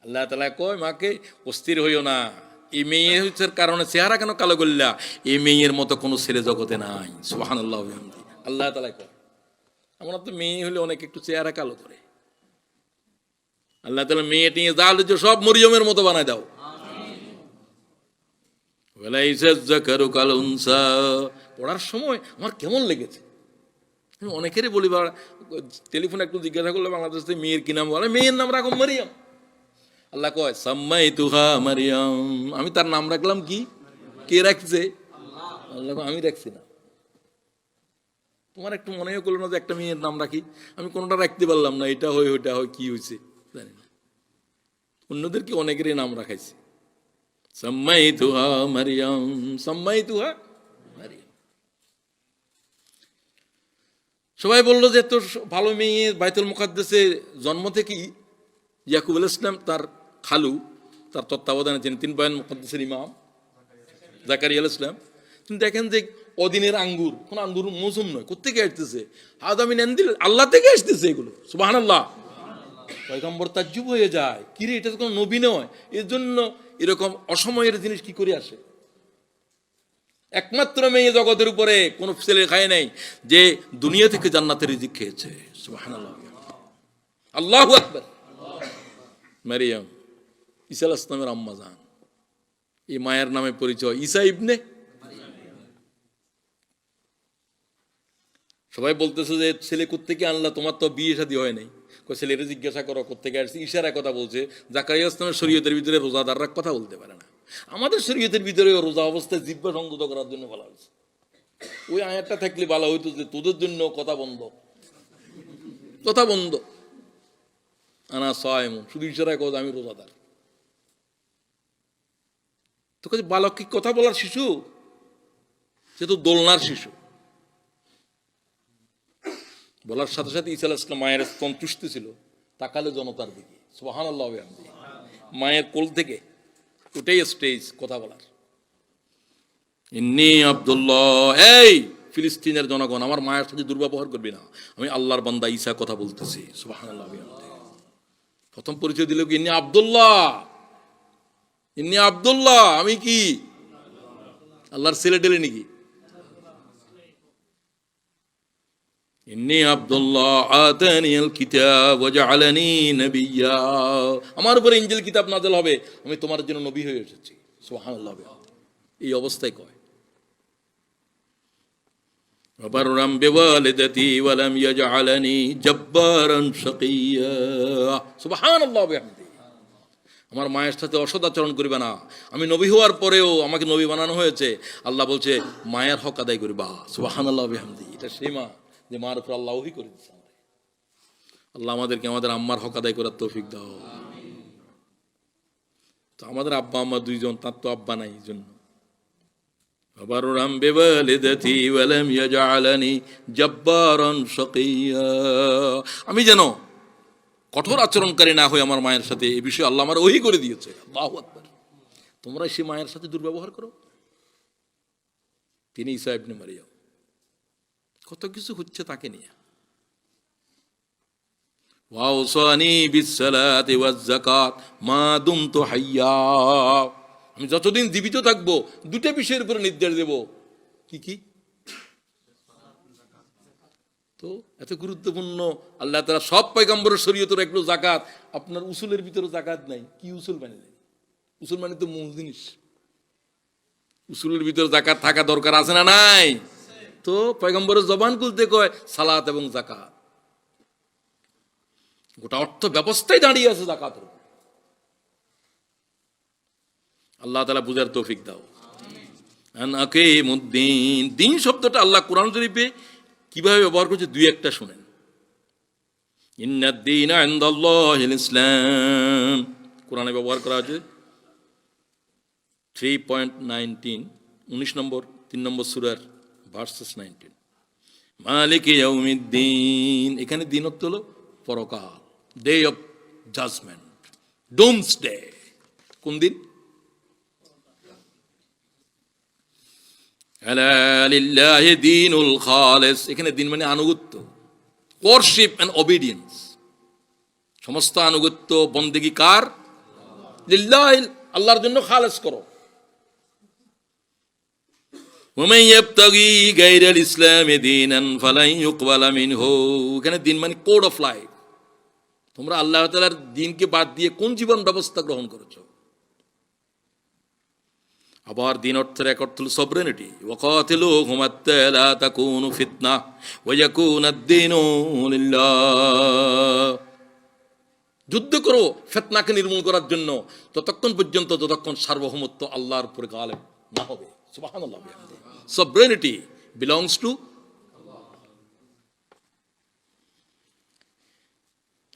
আল্লাহ তাআলা কয় মাকে অস্থির হইও না, এই মেয়ে হচ্ছে কারণে চেহারা কেন কালো করলা? এই মেয়ের মতো কোনো ছেলে জগতে নাই। সুবহানাল্লাহ। আল্লাহ তাআলা কয় আমরা তো মেয়ে হলে অনেক একটু চেহারা কালো করে। আল্লাহ তাআলা মেয়ে টিয়ে যা হচ্ছে সব মরিয়মের মতো বানায় দাও। ওয়ালাইসা যাকারু কাল উনসা, পড়ার সময় আমার কেমন লেগেছে। আমি অনেকেরই বলি, টেলিফোনে একটু জিজ্ঞাসা করলে বাংলাদেশ থেকে মেয়ের কি নাম বলে, মেয়ের নাম রাখো মারিয়াম। আল্লাহ কয় সাম্মাইতুহা মারিয়াম, আমি তার নাম রাখলাম কি? কে রাখছে? আল্লাহ। আমি রাখছি না। তোমার একটু মনেও করলো না যে একটা মেয়ের নাম রাখি? আমি কোনোটা রাখতে পারলাম না, এটা হয় ওইটা হয়, কি হয়েছে জানি না। অন্যদেরকে অনেকেরই নাম রাখাইছে। সাম্মাইতুহা মারিয়াম, সাম্মাইতুহা মারিয়াম। সবাই বললো যে এত ভালো মেয়ে, বাইতুল মুকাদ্দাসে জন্ম থেকে ইয়াকুব আলাইহিস সালাম তার খালু, তার তত্ত্বাবধানে ছিলেন। তিনি বাইতুল মুকাদ্দাসের ইমাম জাকারিয়া আলাইহিস সালাম। তিনি দেখেন যে অদিনের আঙ্গুর, কোন আঙ্গুর মৌসুম নয়, কোত্থেকে আসতেছে? আদামি নেন্দিল, আল্লাহ থেকে আসতেছে এগুলো। সুবহানাল্লাহ। পয়গম্বর তাজ্জুব হয়ে যায়, কি রে এটা তো কোনো নবী নয়, এর জন্য এরকম অসময়ের জিনিস কি করে আসে? একমাত্র মেয়ে জগতের উপরে কোন ছেলে খায় নাই যে দুনিয়া থেকে জান্নাতের রিজিক খেয়েছে। সুবহানাল্লাহ, আল্লাহু আকবার। মারিয়াম, ঈসা আলাইহিস সালামের আম্মা জান। এই মায়ের নামে পরিচয় ঈসা ইবনে। সবাই বলতেছে যে ছেলে কোত্থেকে আনলা, তোমার তো বিয়ে শাদী হয় নাই। ছেলেরা জিজ্ঞাসা করো কোত্থেকে আসছে, ইশারায় কথা বলছে। জাকারিয়া ইসলামের শরীয়তের ভিতরে রোজাদাররা কথা বলতে পারে না, আমাদের শরীয়তের ভিতরে রোজা অবস্থায় জিহ্বা সংযত করার জন্য বলা হয়েছে। ওই আয়াতটা থাকলে বলা হইতো যে তোদের জন্য কথা বন্ধ, কথা বন্ধ। আনা সায়েম, শুধু ইশারায় কথা আমি রোজাদার। তো কাছে বালক কি কথা বলার শিশু? সে তো দোলনার শিশু। বলার সাথে সাথে ঈসা আলাইহিস সালাম মায়ের স্তন চুষতেছিল, তাকালে জনতার দিকে। সুবহানাল্লাহ, মায়ের কোল থেকে ওটাই স্টেজ কথা বলার। ইন্নী আব্দুল্লাহ, এই ফিলিস্তিনের জনগণ, আমার মায়ের সাথে দুর্ব্যবহার করবি না, আমি আল্লাহর বান্দা ঈসা কথা বলতেছি। সুবহানাল্লাহ। প্রথম পরিচয় দিল কি? ইন্নী আব্দুল্লাহ, ইন্নী আব্দুল্লাহ, আমি কি আল্লাহর ছেলে টেলে নাকি? ইন্নী আব্দুল্লাহ আতানিয়াল কিতাব ওয়া জাআলানি নাবিয়্যা, আমার উপরে ইনজিল কিতাব নাযিল হবে, আমি তোমার জন্য নবী হয়ে এসেছি। সুবহানাল্লাহ। এই অবস্থায় কয় ওয়াবাররাম বিওয়ালিদাতি ওয়া লাম ইয়াজআলানি জাব্বারান শাকিয়্যা। সুবহানাল্লাহ। আমার মায়ের সাথে অসদাচরণ করবে না, আমি নবী হওয়ার পরেও আমাকে নবী বানানো হয়েছে। আল্লাহ বলছে মায়ের হক আদায় করবা। সুবহানাল্লাহ বিহামদি। এটা সেই মা যে মার উপর আল্লাহ ওহী করে দিচ্ছে। আল্লাহ আমাদেরকে আমাদের আম্মার হক আদায় করার তৌফিক দাও। তো আমাদের আব্বা আম্মা দুইজন, তার তো আব্বা নাই, এই জন্য ওয়াবাররাম বিওয়ালিদাতি ওয়া লাম ইয়াজআলানি জাব্বারান শাকিয়্যা, আমি যেন কঠোর আচরণকারী না হই আমার মায়ের সাথে, এই বিষয়ে আল্লাহ আমার ওহী করে দিয়েছে। আল্লাহু আকবার। তোমরা সে মায়ের সাথে দুর্ব্যবহার করো। তিনি ঈসা ইবনে মারিয়াম। কত কিছু হচ্ছে তাকে নিয়ে। ওয়াউসানি বিসসালাতি ওয়াজ যাকাত মা দুমতু হাইয়া, আমি যতদিন জীবিত থাকবো দুটো বিষয়ের উপরে নির্দেশ দেব। কি কি? তো এত গুরুত্বপূর্ণ। আল্লাহ তাআলা সব পয়গম্বরের শরীয়তের একটু যাকাত, আপনার উসুলের ভিতরে যাকাত নাই। কি উসুল মানে? উসুল মানে তো মূল জিনিস। উসুলের ভিতরে যাকাত থাকা দরকার আছে না নাই? তো পয়গম্বরের জবান খুলতে কয় সালাত এবং যাকাত। গোটা অর্থ ব্যবস্থায় দাঁড়িয়ে আছে যাকাতের। আল্লাহ তাআলা বুঝার তৌফিক দাও। আকিমুদ্দিন, দিন শব্দটা আল্লাহ কোরআন শরীফে কিভাবে ব্যবহার করছে দুই একটা শুনেন। ইন্নাদ-দীনা ইনদাল্লাহিল ইসলাম, কোরআনে ব্যবহার করা হয়েছে 3.19, 19 নম্বর 3 নম্বর সূরার ভার্সেস 19। মালিকি ইয়াউমিদ্দিন, এখানে দিন অর্থ হলো পরকাল, day of judgement, doomsday. কোন দিন? আলা লিল্লাহি দীনুল খালিস, এখানে দিন মানে আনুগত্য, ওয়ারশিপ এন্ড ওবিডিয়েন্স। সমস্ত আনুগত্য বন্দেগী কার? লিল্লাহি, আল্লাহর জন্য খালেস করো। ওয়ামান ইয়াবতাগি গায়রাল ইসলামি দীনান ফালান ইউকবালা মিনহু, এখানে দিন মানে কোড অফ লাইফ। তোমরা আল্লাহ তাআলার দ্বীনকে বাদ দিয়ে কোন জীবন ব্যবস্থা গ্রহণ করেছো? আবার দিন অর্থের এক অর্থ হল সবরেনিটি। ওয়াকাতিলুহুম হাত্তা লা তাকুনু ফিতনাহ ওয়া ইয়াকুনাদ-দীনু লিল্লাহ, যুদ্ধ করো ফিতনাকে নির্মূল করার জন্য, ততক্ষণ পর্যন্ত যতক্ষণ সার্বভৌমত্ব আল্লাহর উপর গালেব না হবে। সুবহানাল্লাহ। সবরেনিটি belongs to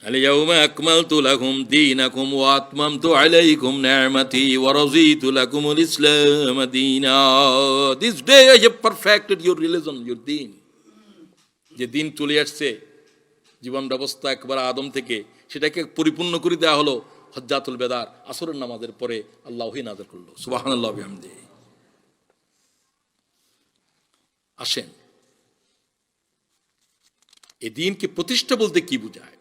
اليوم أكملت لكم دينكم وأتممت عليكم نعمتي ورضيت لكم الإسلام دينا. This day I have perfected your religion, your deen. যে দিন চলে আসছে জীবন ব্যবস্থা একবার আদম থেকে, সেটাকে পরিপূর্ণ করে দেওয়া হলো হজ্জাতুল বেদার, আসরের নামাজের পরে আল্লাহ ওহী নাযিল করলো। সুবহানাল্লাহ বিহামদিহি। আসেন, এই দিনকে প্রতিষ্ঠা বলতে কি বোঝায়?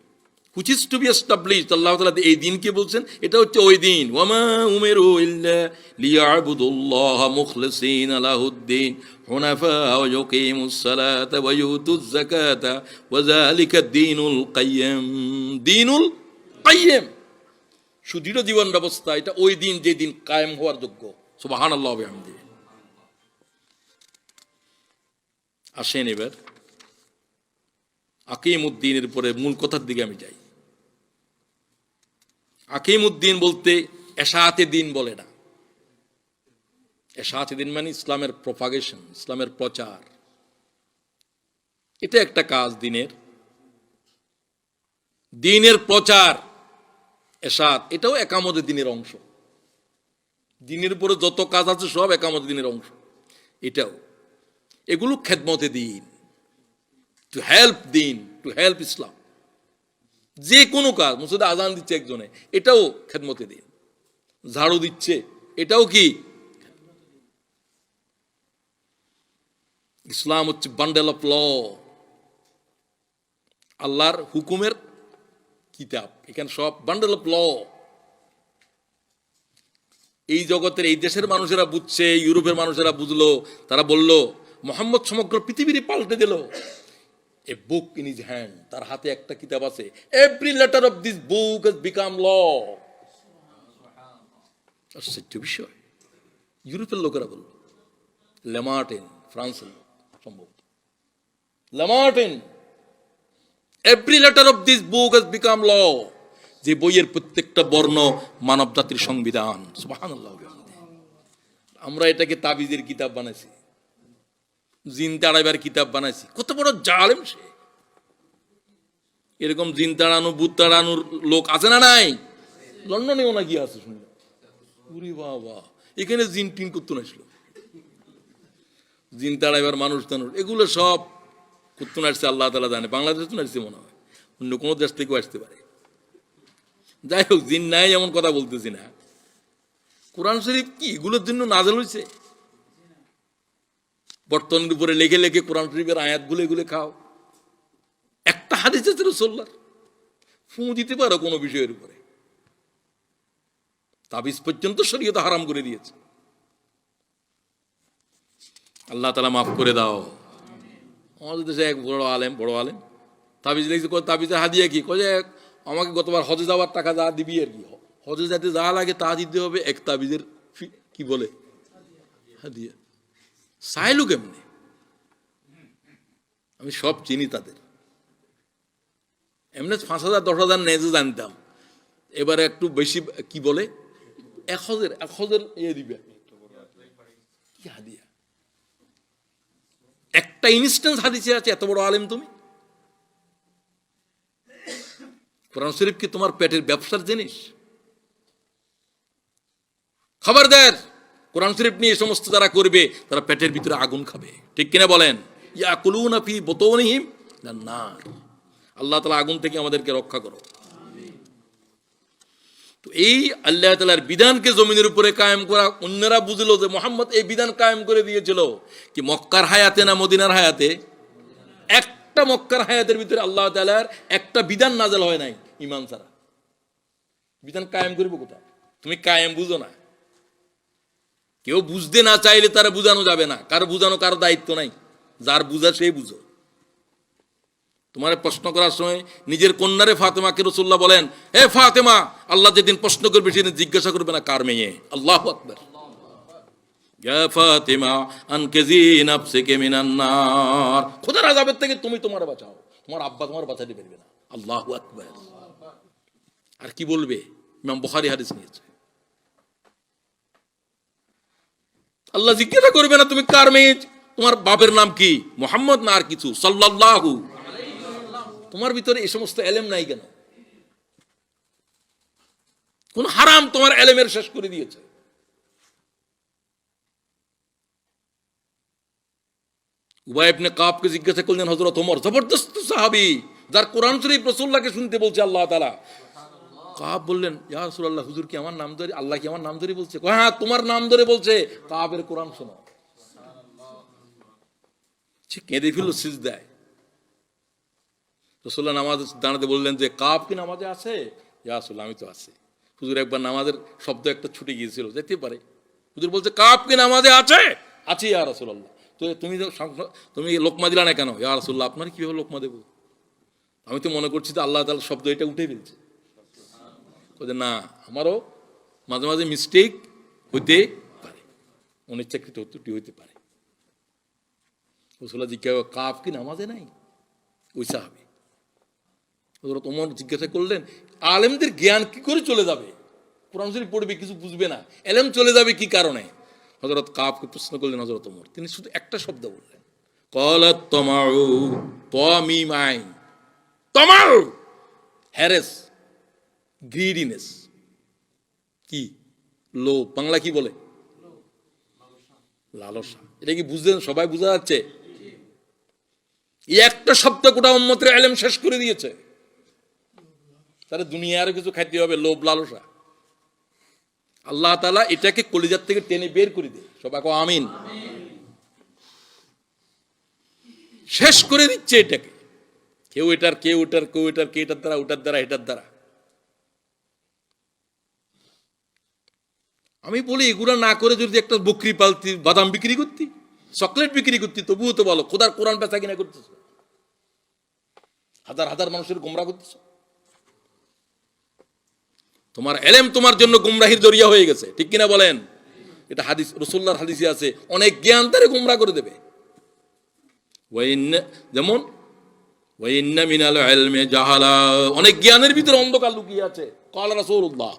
which is to be established, আল্লাহ তাআলা এই দিনকে বলছেন এটা হচ্ছে ওই দিন। ওয়ামা উমিরু ইল্লা লিয়াবুদুল্লাহ মুখলিসিনা লাহুদ্দিন হুনাফা ওয়া ইউকিমুস সালাতা ওয়া ইউতুজ যাকাতা ওয়া যালিকা দ্বীনুল কাইয়্যিম। দ্বীনুল কাইয়্যিম, সুদৃঢ় জীবন ব্যবস্থা, এটা ওই দিন যে দিন কায়েম হওয়ার যোগ্য। সুবহানাল্লাহ ওয়া বিহামদিহি। আসেন এবার আকিমুদ্দিনের উপরে মূল কথার দিকে আমি যাই। আকিমুদ্দিন বলতে এশাআতে দিন বলে না। এশাআতে দিন মানে ইসলামের প্রপাগেশন, ইসলামের প্রচার। এটা একটা কাজ দিনের, দিনের প্রচার। এশাআত এটাও একামতে দিনের অংশ। দিনের উপরে যত কাজ আছে সব একামতে দিনের অংশ। এটাও, এগুলো খেদমতে দিন, টু হেল্প দিন, টু হেল্প ইসলাম। যে কোনো কাজ, মসজিদে আজান দিচ্ছে একজনে, এটাও খেদমতে দিন। ঝাড়ু দিচ্ছে, এটাও কি? ইসলাম হচ্ছে বান্ডেল অফ ল, আল্লাহর হুকুমের কিতাব। এখানে সব বান্ডেল অফ ল। এই জগতের, এই দেশের মানুষেরা বুঝছে, ইউরোপের মানুষেরা বুঝলো, তারা বলল মোহাম্মদ সমগ্র পৃথিবীরই পাল্টে দিল। A book in his hand, তার হাতে একটা কিতাব আছে। Every letter of this book has become law. আশ্চর্য বিষয়, ইউরোপের লোকেরা বলল। ল্যামার্টেন, ফ্রান্সের লোক সম্ভব, Lamartine, every letter of this book has become law. যে বইয়ের প্রত্যেকটা বর্ণ মানব জাতির সংবিধান। সুবহানাল্লাহ। আমরা এটাকে তাবিজের কিতাব বানাইছি, জিন তাড়াইবার কিতাব বানাইছি। কত বড় জালেম সে! এরকম জিন তাড়ানো, ভূত তাড়ানোর লোক আছে না নাই? লন্ডনেও নাকি আছে শুনলাম। উরি বাবা, এখানে জিন টিন করতে আসলো, জিন তাড়াইবার মানুষ টানুষ, এগুলো সব করতে আসছে আল্লাহ তাআলা জানে। বাংলাদেশে তো আসছে মনে হয়, অন্য কোনো দেশ থেকেও আসতে পারে। যাই হোক, জিন নাই এমন কথা বলতেছি না। কোরআন শরীফ কি এগুলোর জন্য নাযিল হয়েছে? বর্তমানের উপরে লেগে লেগে কোরআন শরীফের আয়াতগুলো এগুলো খাও। একটা হাদিস আছে রাসূলুল্লাহর, ফু দিতে পারো কোনো বিষয়ের উপরে। তাবিজ পর্যন্ত শরীয়ত হারাম করে দিয়েছে। আল্লাহ তাআলা মাফ করে দাও। আমাদের দেশে এক বড় আলেম তাবিজ লিখছে। তাবিজের হাদিয়া কি? কয়ে আমাকে গতবার হজে যাওয়ার টাকা যা দিবি আর কি, হজে যাতে যা লাগে তা দিতে হবে। এক তাবিজের কি বলে হাদিয়া। চাইলু কেমনে? আমি সব চিনি তাদের। এমনি 5,000 10,000 নেজে জানতাম, এবারে একটু বেশি কি বলে 1,000 ইয়ে দিবে। কি হাদিয়া? একটা ইনস্ট্যান্স হাদিসে আছে এত বড় আলেম তুমি? কোরআন শরীফ কি তোমার পেটের ব্যবসার জিনিস? খবরদার, কোরআন শরীফ নিয়ে এই সমস্ত যারা করবে তারা পেটের ভিতরে আগুন খাবে। ঠিক কিনা বলেন? ইয়াকুলুনা ফি বুতুনিহিম নার। আল্লাহ তাআলা আগুন থেকে আমাদেরকে রক্ষা করো। তো এই আল্লাহ তাআলার বিধানকে জমিনের উপরে কায়েম করা, অন্যরা বুঝলো যে মুহাম্মদ এই বিধান কায়েম করে দিয়েছিল কি মক্কার হায়াতে না মদিনার হায়াতে? একটা মক্কার হায়াতের ভিতরে আল্লাহ তাআলার একটা বিধান নাযিল হয় নাই ঈমান ছাড়া। বিধান কায়েম করবে কোথায়? তুমি কায়েম বুঝো না। কেউ বুঝতে না চাইলে তারা বুঝানো যাবে না। কারো বুঝানো কারো দায়িত্ব নাই, যার বুঝা সেই বুঝো। তোমার প্রশ্ন করার সময় নিজের কন্যারে ফাতেমাকে রাসূলুল্লাহ বলেন, হে ফাতেমা, আল্লাহ যেদিন প্রশ্ন করবে সেদিন জিজ্ঞাসা করবে না কার মেয়ে। আল্লাহু আকবার। ইয়া ফাতেমা আনকিজি নাফসিকা মিনান নার। খোদার আযাবের থেকে তুমি তোমার বাঁচাও, তোমার আব্বা তোমার বাঁচাতে পারবে না। আল্লাহু আকবার। আর কি বলবে? ইমাম বুখারী হাদিস নিয়েছে। আল্লাহ জিজ্ঞাসা করবে না তুমি কার মেয়ে, তোমার বাপের নাম কি, মুহাম্মদ না আর কিছু, সাল্লাল্লাহু। তোমার ভিতরে এই সমস্ত এলেম নাই কেন? কোন হারাম তোমার এলেমের শেষ করে দিয়েছে? উবাই ইবনে কাবকে জিজ্ঞাসা করলেন হযরত ওমর, জবরদস্ত সাহাবী, যার কোরআন শরীফ রাসূলুল্লাহকে শুনতে বলছে আল্লাহ তাআলা। কাব বললেন, ইয়া রাসূলুল্লাহ, হুজুর কি আমার নাম ধরে, আল্লাহ কি আমার নাম ধরে বলছে? হ্যাঁ, তোমার নাম ধরে বলছে। কাবের কোরআন শোনো। সে কেঁদে ফেলল সিজদায়। রাসূলুল্লাহ নামাজে দাঁড়াতে বললেন যে কাব কি নামাজে আছে? ইয়া রাসূলুল্লাহ, আমি তো আছি। হুজুর একবার নামাজের শব্দ একটা ছুটে গিয়েছিল, যেতে পারে। হুজুর বলছে কাব কি নামাজে আছে? আছি ইয়া রাসূলুল্লাহ। তো তুমি লোকমা দিলা না কেন? ইয়া রাসূলুল্লাহ, আপনার কিভাবে লোকমা দেব? আমি তো মনে করছি যে আল্লাহ তাআলা শব্দ এটা উঠে ফেলছে। না, আমারও মাঝে মাঝে মিস্টেক হইতে পারে, অনিচ্ছাকৃত ত্রুটি হইতে পারে। রসুল্লাহ জিজ্ঞাসা, কাফ কি নামাজে নাই? ওই সাহাবী হযরত ওমর জিজ্ঞাসা করলেন, আলেমদের জ্ঞান কি করে চলে যাবে? কোরআন শরীফ পড়বে, কিছু বুঝবে না, এলেম চলে যাবে কি কারণে? হযরত কাফকে প্রশ্ন করলেন হযরত ওমর, তিনি শুধু একটা শব্দ বললেন, ক্বালাত তামাউ, তামিম আইন, তামাউ, হ্যারেস, গ্রিডিনেস, কি লোভ, বাংলা কি বলে? লালসা। এটা কি বুঝলেন? সবাই বোঝা যাচ্ছে? এই একটা শব্দ গোটা উম্মতের ইলম শেষ করে দিয়েছে। তাহলে দুনিয়ার কিছু খাইতে হবে, লোভ লালসা। আল্লাহ তাআলা এটাকে কলিজার থেকে টেনে বের করে দেয়। সবাই কও আমিন। শেষ করে দিচ্ছে এটাকে, কেউ এটার দ্বারা, ওটার দ্বারা, এটার দ্বারা। আমি বলি, এগুলো না করে যদি একটা বকরি পালতি, বাদাম বিক্রি করতি, চকলেট বিক্রি করতি, তবুও তো বলো খোদার কোরআন বেচা কিনা করতেছ, হাজার হাজার মানুষের গোমরা করতেছ। তোমার এলেম তোমার জন্য গুমরাহির জরিয়া হয়ে গেছে, ঠিক কিনা বলেন? এটা হাদিস, রাসূলুল্লাহর হাদিসে আছে, অনেক জ্ঞান তারে গুমরা করে দেবে। যেমন ওয়াইন্না মিনাল ইলমি জাহালা, অনেক জ্ঞানের ভিতরে অন্ধকার লুকিয়ে আছে। ক্বালা রাসূলুল্লাহ,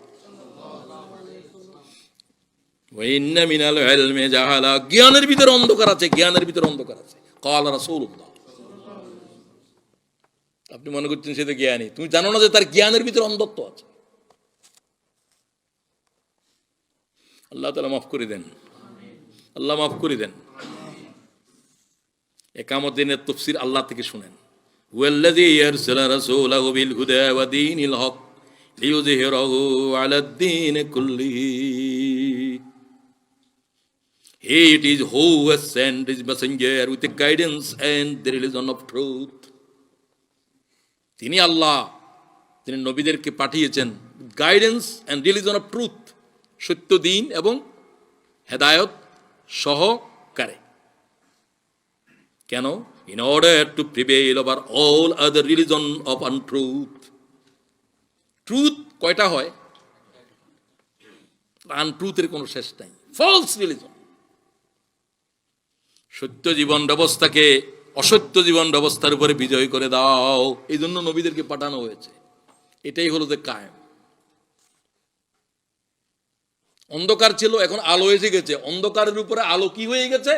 ওয়াইন্না মিনাল ইলমি জাহালা, জ্ঞানের ভিতরে অন্ধকার আছে, জ্ঞানের ভিতরে অন্ধকার আছে। ক্বালা রাসূলুল্লাহ। আপনি মনে করছেন সে তো জ্ঞানী, তুমি জানো না যে তার জ্ঞানের ভিতরে অন্ধত্ব আছে। আল্লাহ তাআলা মাফ করে দেন, আল্লাহ মাফ করে দেন। একামত দিনের তাফসীর আল্লাহ থেকে শুনেন, ওয়াল্লাযী আরসালা রাসূলাহু বিল হুদা ওয়া দীনিল হক লিইয়ুযহিরাহু আলাদ-দীন কুল্লিহি। It is who has sent his messenger with the guidance and the religion of truth. তিনি আল্লাহ, তিনি নবীদেরকে পাঠিয়েছেন guidance and religion of truth, সত্য দিন এবং হেদায়ত সহকারে। কেন? In order to prevail over all other religion of untruth. Truth কয়টা হয়? আনট্রুথের কোনো শেষ নাই। ফলস রিলিজন, সত্য জীবন ব্যবস্থাকে অসত্য জীবন ব্যবস্থার উপরে বিজয় করে দাও, এই জন্য নবীদেরকে পাঠানো হয়েছে। এটাই হলো যে কায়েম। অন্ধকার ছিল, এখন আলো এসে গেছে, অন্ধকারের উপরে আলো কি হয়ে গেছে?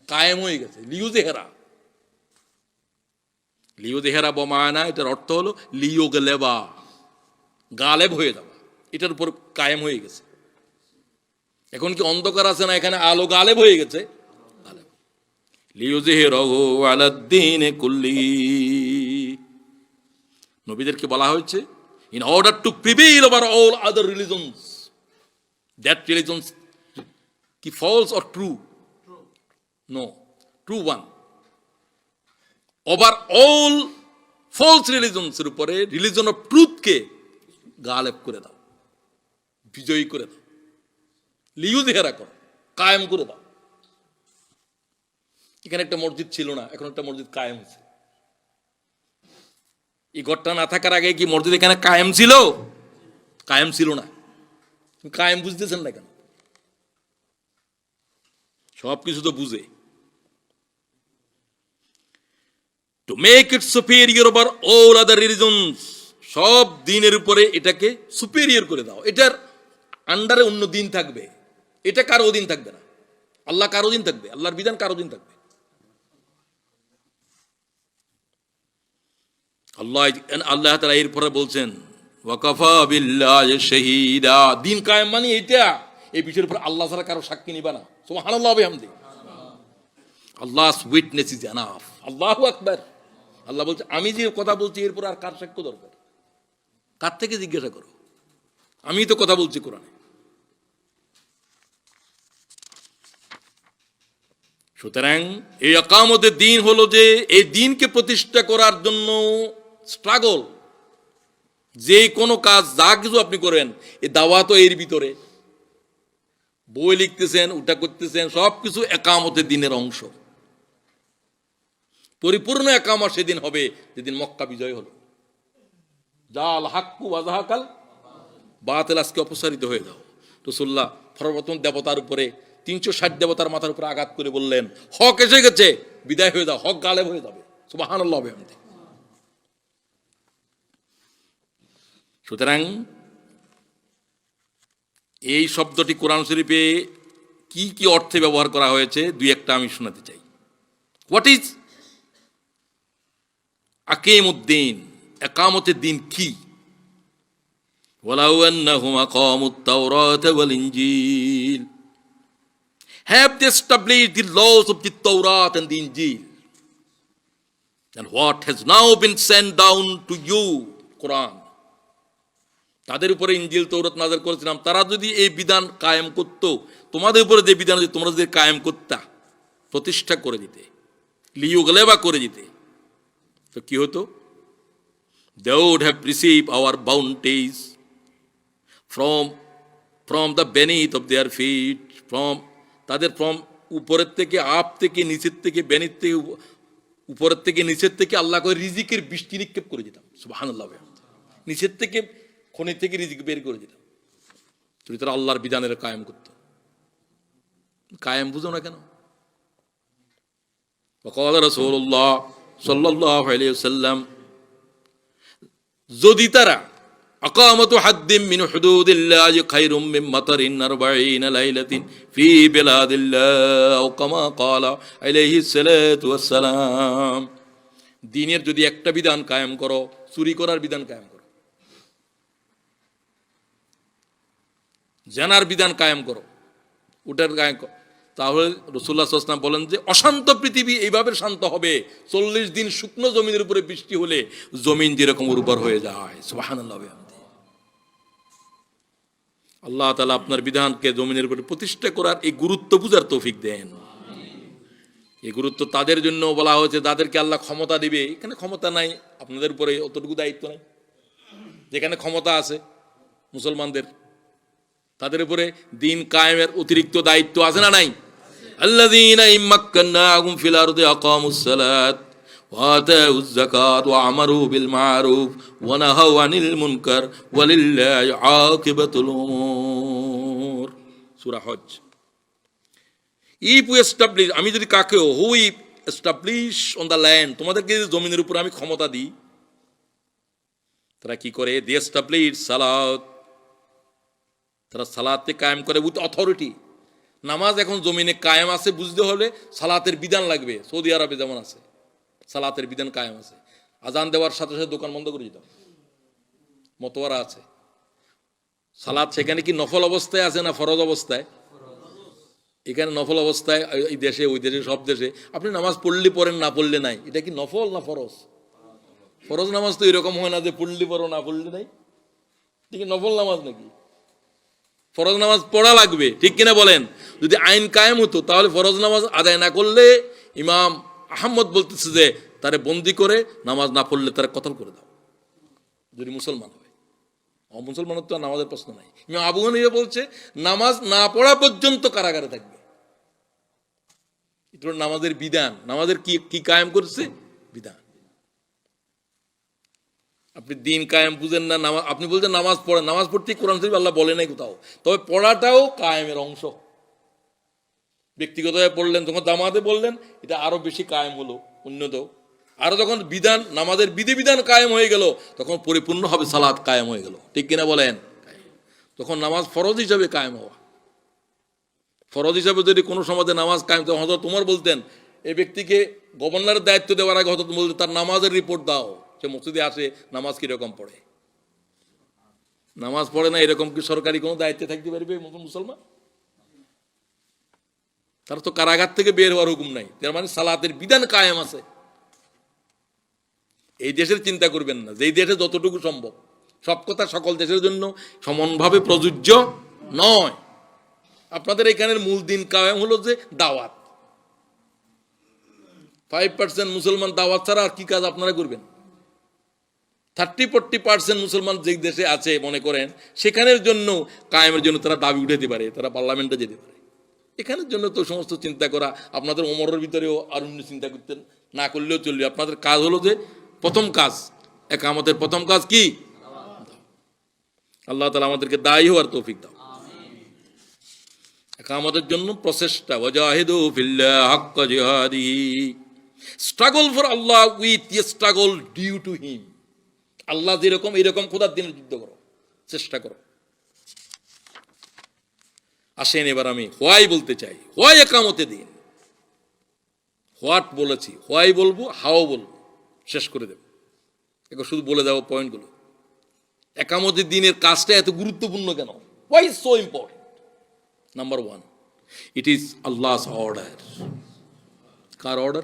কায়েম হয়ে গেছে। লিউজেহেরা, লিউজেহেরা বমায়না, এটার অর্থ হলো লিও গেলেবা, গালেব হয়ে যাওয়া, এটার উপর কায়েম হয়ে গেছে। এখন কি অন্ধকার আছে না, এখানে আলো গালেব হয়ে গেছে। লিইয়ুযহিরাহু আলাদ-দীনি কুল্লিহি, নবীদেরকে বলা হয়েছে in order to prevail over all other religions. That religions কি false or true? No, true one. Over all false রিলিজনসের উপরে রিলিজন অফ ট্রুথকে গালেব করে দাও, বিজয়ী করে দাও, লিইয়ুযহিরা করো, কায়েম করে দাও। এখানে একটা মসজিদ ছিল না, এখন একটা মসজিদ কায়েম হয়েছে। এই ঘরটা না থাকার আগে কি মসজিদ এখানে কায়েম ছিল? কায়েম ছিল না। কায়েম বুঝতেছেন না কেন? সব কিছু তো বুঝে। To make it superior over all other রিলিজনস, সব দিনের উপরে এটাকে সুপিরিয়র করে দাও। এটার আন্ডারে অন্য দিন থাকবে, এটা কারো অধীন থাকবে না। আল্লাহ কারো অধীন থাকবে, আল্লাহর বিধান কারো অধীন থাকবে। আল্লাহ তাআলা এরপরে বলছেন ওয়াকাফা বিল্লাহি শাহীদা, দিন কায়েম মানে এটা, এই বিষয়ের উপর আল্লাহ ছাড়া কারো সাক্ষী নিবা না। সুবহানাল্লাহ ওয়া বিহামদি, আল্লাহস উইটনেস ইজ এনাফ। আল্লাহু আকবার। আল্লাহ বলছে আমি যে কথা বলছি এরপর আর কার সাক্ষ্য দরকার? কার থেকে জিজ্ঞাসা করো? আমি তো কথা বলছি কোরআনে। সুতরাং এই ইকামতের দিন হলো যে এই দিনকে প্রতিষ্ঠা করার জন্য স্ট্রাগল। যে কোনো কাজ, যা কিছু আপনি করেন, এই দাওয়াতও এর ভিতরে, বই লিখতেছেন, ওটা করতেছেন, সব কিছু ইকামতের দিনের অংশ। পরিপূর্ণ ইকামত সেদিন হবে যেদিন মক্কা বিজয় হলো। জাল হাক্কু ওয়া যাহাকাল বাতিল আজকে অপসারিত হয়ে যাও। রাসূলুল্লাহ সর্বপ্রথম দেবতার উপরে 360 দেবতার মাথার উপরে আঘাত করে বললেন, হক এসে গেছে, বিদায় হয়ে যাও, হক গালেব হয়ে যাবে। সুবহানাল্লাহ। সুতরাং এই শব্দটি কোরআন শরীফে কি কি অর্থে ব্যবহার করা হয়েছে দুই একটা আমি শোনাতে চাই। হোয়াট ইজ আকিমুদ্দিন, একামতের দিন কি? ওয়ালাউ আন্নাহুম আকামুত তাওরাতা ওয়াল ইনজিল, have they established the laws of the Torah and the Injil, and what has now been sent down to you, Quran, তাদের উপরে ইনজিল তৌরাত নাযিল করেছিলাম, তারা যদি এই বিধান কায়েম করত, তোমাদের উপরে যে বিধান আছে তোমরা যদি কায়েম করতা, প্রতিষ্ঠা করে দিতে, লিয়ুগলেবা করে দিতে, তো কি হতো? they would have received our bounties from the beneath of their feet, তাদের ফ্রম উপরের থেকে, আপ থেকে, নিচের থেকে, বেনির থেকে, উপরের থেকে, নিচের থেকে আল্লাহ করে রিজিকের বৃষ্টি নিক্ষেপ করে দিতাম। সুবহানাল্লাহ। নিচের থেকে, খনি থেকে রিজিক বের করে দিতাম যদি তারা আল্লাহর বিধানের কায়েম করত। কায়েম বুঝো না কেন? ওয়াকাল রাসূলুল্লাহ সাল্লাল্লাহু আলাইহি ওয়াসাল্লাম, যদি তারা আকামাতু হাদ্দিন মিন হুদুদিল্লাহি খায়রুম মিন মাতারিন 40 লাইলাতিন ফি বিলাদিল্লাহ, আও কামা ক্বালা আলাইহি সাল্লাতু ওয়াসসালাম, দ্বীনের যদি একটা বিধান কায়েম করো, চুরি করার বিধান কায়েম করো, জানার বিধান কায়েম করো, ওটার কায়েম করো, তাহলে রাসূলুল্লাহ সাল্লাল্লাহু আলাইহি ওয়াসাল্লাম বলেন যে অশান্ত পৃথিবী এইভাবে শান্ত হবে 40 দিন শুকনো জমিনের উপরে বৃষ্টি হলে জমিন যেরকম উর্বর হয়ে যায়। সুবহানাল্লাহ। আল্লাহ তাআলা আপনার বিধানকে জমিনের উপরে প্রতিষ্ঠা করার এই গুরুত্ব বুঝার তৌফিক দেন। এই গুরুত্ব তাদের জন্য বলা হয়েছে যাদেরকে আল্লাহ ক্ষমতা দিবে। এখানে ক্ষমতা নাই, আপনাদের উপরে অতটুকু দায়িত্ব নাই। যেখানে ক্ষমতা আছে মুসলমানদের, তাদের উপরে দিন কায়েমের অতিরিক্ত দায়িত্ব আছে না নাই? আল্লাযীনা ইম্মাক্কান্নাহুম ফিল আরদি আকামুস সালাত ওয়া আতাউয যাকাত ওয়া আমারু বিল মা'রুফ ওয়া নাহাউ আনিল মুনকার ওয়ালিল্লাহি আকিবাতুল উমুর। সূরা হজ। ইফ উই এস্টাবলিশ, আমি যদি কাকে হু ই এস্টাবলিশ অন দ্য ল্যান্ড, তোমাদেরকে জমিনের উপর আমি ক্ষমতা দিই, তারা কি করে? দে এস্টাবলিশ সালাত, তারা সালাতে কায়েম করে উইথ অথরিটি। নামাজ এখন জমিনে কায়েম আছে বুঝতে হলে সালাতের বিধান লাগবে। সৌদি আরবে যেমন আছে, সালাতের বিধান কায়েম আছে। আজান দেওয়ার সাথে সাথে দোকান বন্ধ করে দিতাম, মতওয়ারা আছে। সালাত সেখানে কি নফল অবস্থায় আছে না ফরজ অবস্থায়? এখানে নফল অবস্থায়, এই দেশে ওই দেশে সব দেশে আপনি নামাজ পড়লে পড়েন, না পড়লে নাই। এটা কি নফল না ফরজ? ফরজ নামাজ তো এরকম হয় না যে পড়লে পড়ো না পড়লে নাই। ঠিক নফল নামাজ নাকি? ফরজ নামাজ পড়া লাগবে, ঠিক কিনা বলেন? যদি আইন কায়েম হতো তাহলে ফরজ নামাজ আদায় না করলে ইমাম আহমদ বলতেছে যে তারে বন্দি করে নামাজ না পড়লে তারা কতল করে দাও, যদি মুসলমান হয়। মুসলমানের তো নামাজের প্রশ্ন নাই। ইমাম আবু হানিফা বলছে নামাজ না পড়া পর্যন্ত কারাগারে থাকবে। এটা নামাজের বিধান। নামাজের কি কায়েম করছে? বিধান। আপনি দিন কায়েম বুঝেন না, নামাজ আপনি বলছেন নামাজ পড়েন, নামাজ পড়তে কোরআন শরীফ আল্লাহ বলে নাই কোথাও। তবে পড়াটাও কায়েমের অংশ। ব্যক্তিগতভাবে পড়লেন, যখন জামাতে বললেন, এটা আরো বেশি কায়েম হলো, উন্নত। আরো যখন বিধান, নামাজের বিধিবিধান কায়েম হয়ে গেল, তখন পরিপূর্ণ হবে সালাত কায়েম হয়ে গেল, ঠিক কিনা বলেন? তখন নামাজ ফরজ হিসাবে কায়েম হওয়া। ফরজ হিসাবে যদি কোনো সমাজে নামাজ কায়েম, হযরত ওমর বলতেন এই ব্যক্তিকে গভর্নরের দায়িত্ব দেওয়ার আগে হযরত বলতেন তার নামাজের রিপোর্ট দাও, সে মসজিদে আসে নামাজ কিরকম পড়ে। নামাজ পড়ে না এরকম কি সরকারি কোনো দায়িত্বে থাকতে পারবে মুসলমান? তার তো কারাগার থেকে বের হওয়ার হুকুম নাই, তার মানে সালাতের বিধান কায়েম আছে। এই দেশের চিন্তা করবেন না, যেই দেশে যতটুকু সম্ভব। সব কথা সকল দেশের জন্য সমানভাবে প্রযোজ্য নয়। আপনাদের এখানের মূল দিন কায়েম হলো যে দাওয়াত। 5% মুসলমান দাওয়াত ছাড়া আর কি কাজ আপনারা করবেন? 30-40% মুসলমান যে দেশে আছে মনে করেন, সেখানের জন্য কায়েমের জন্য তারা দাবি উঠাতে পারে, তারা পার্লামেন্টে যেতে পারে। এখানের জন্য তো সমস্ত চিন্তা করা, আপনাদের ওমরের ভিতরেও আর অন্য চিন্তা করতেন না করলেও চলবে। আপনাদের কাজ হলো যে প্রথম কাজ, একামতের প্রথম কাজ কি? আল্লাহ তাআলা আমাদেরকে দায়ী হওয়ার তৌফিক দাও। আমাদের জন্য প্রচেষ্টা, ওয়াজাহিদু ফিল্লাহ হাক্কা জিহাদিহি, struggle for Allah with a struggle due to him. Allah যেরকম এরকম খোদার দিনের যুদ্ধ করো, চেষ্টা করো। আসেন এবার আমি হোয়াই বলতে চাই, হোয়াই একামতে দিন। হোয়াট বলেছি, হোয়াই বলবো, হাও বলবো, শেষ করে দেব। এবার শুধু বলে দেবো পয়েন্টগুলো। একামতে দিনের কাজটা এত গুরুত্বপূর্ণ কেন? Why is so important? Number one, it is Allah's order. কার অর্ডার?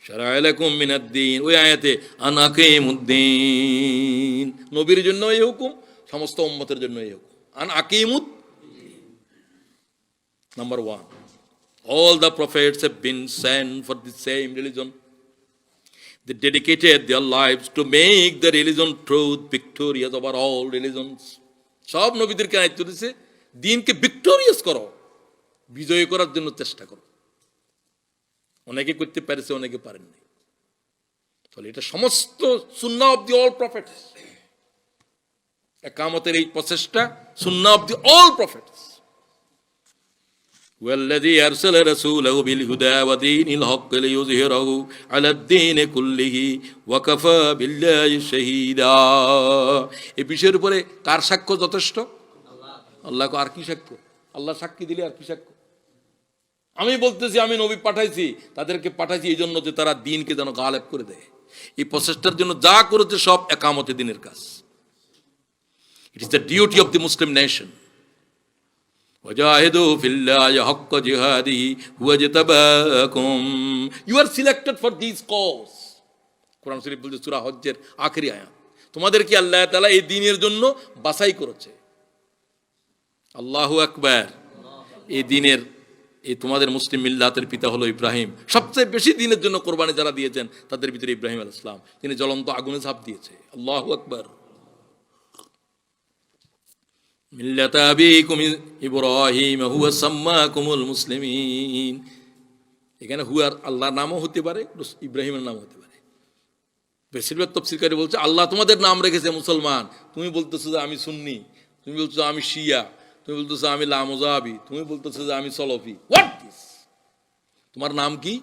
শারা'a লাকুম মিনাদ-দীন, ওই আয়াতে আন আকিমুদ-দীন, নবীর জন্য এই হুকুম, সমস্ত উম্মতের জন্য এই হুকুম, আন আকিমুদ। Number one, all the prophets have been sent for the same religion. They dedicated their lives to make the religion truth victorious over all religions. সব নবীদেরকে দায়িত্ব দিয়েছে দ্বীনকে ভিক্টোরিয়াস করো, বিজয় করার জন্য চেষ্টা করো। অনেকে করতে পেরেছে, অনেকে পারেননি। তাহলে এটা সমস্ত সুন্নাহ অফ দি অল প্রফেটস। একামতের এই প্রচেষ্টা সুন্নাহ অফ দি অল প্রফেটস। والذي أرسل رسوله بالهدى ودين الحق ليظهره على الدين كله وكفى بالله شهيدا। এই বিষয়ের উপরে কার সাক্ষ্য যথেষ্ট? আল্লাহ। আর কি সাক্ষ্য? আল্লাহ সাক্ষী দিলে আর কি সাক্ষ্য? আমি বলতেছি আমি নবী পাঠাইছি, তাদেরকে পাঠাইছি এই জন্য যে তারা দ্বীনকে যেন গালেব করে দেয়। এই প্রচেষ্টার জন্য যা করেছে সব একামতে দ্বীনের কাজ। It is the duty of the Muslim nation. ওয়াজাহিদু ফিল্লাহি হাক্কা জিহাদিহি হুয়া ইজতাবাকুম। You are selected for this cause. Quran শরীফ বলছে, সূরা হজ্জের আখেরি আয়াত, তোমাদেরকে আল্লাহ তাআলা এই দ্বীনের জন্য বাছাই করেছে। আল্লাহু আকবার। এই দ্বীনের, এই তোমাদের মুসলিম মিল্লাতের পিতা হলো ইব্রাহিম। সবচেয়ে বেশি দ্বীনের জন্য কোরবানি যারা দিয়েছেন তাদের ভিতরে ইব্রাহিম আলাইহিস সালাম, তিনি জ্বলন্ত আগুনে ঝাঁপ দিয়েছে। আল্লাহু আকবার। মিল্লাতা আবিকুম ইব্রাহিম হুয়া সাম্মাকুমুল মুসলিমিন। এখানে হুয়ার আল্লাহর নামও হতে পারে, ইব্রাহিমের নাম হতে পারে। বেশিরভাগ তাফসীরকারী বলছে আল্লাহ তোমাদের নাম রেখেছে মুসলমান। তুমি বলতেছো যে আমি সুন্নি, তুমি বলছো আমি শিয়া, তুমি বলতেছো আমি লামুজাবি, তুমি বলতেছো যে আমি সলফি। What this? তোমার নাম কি?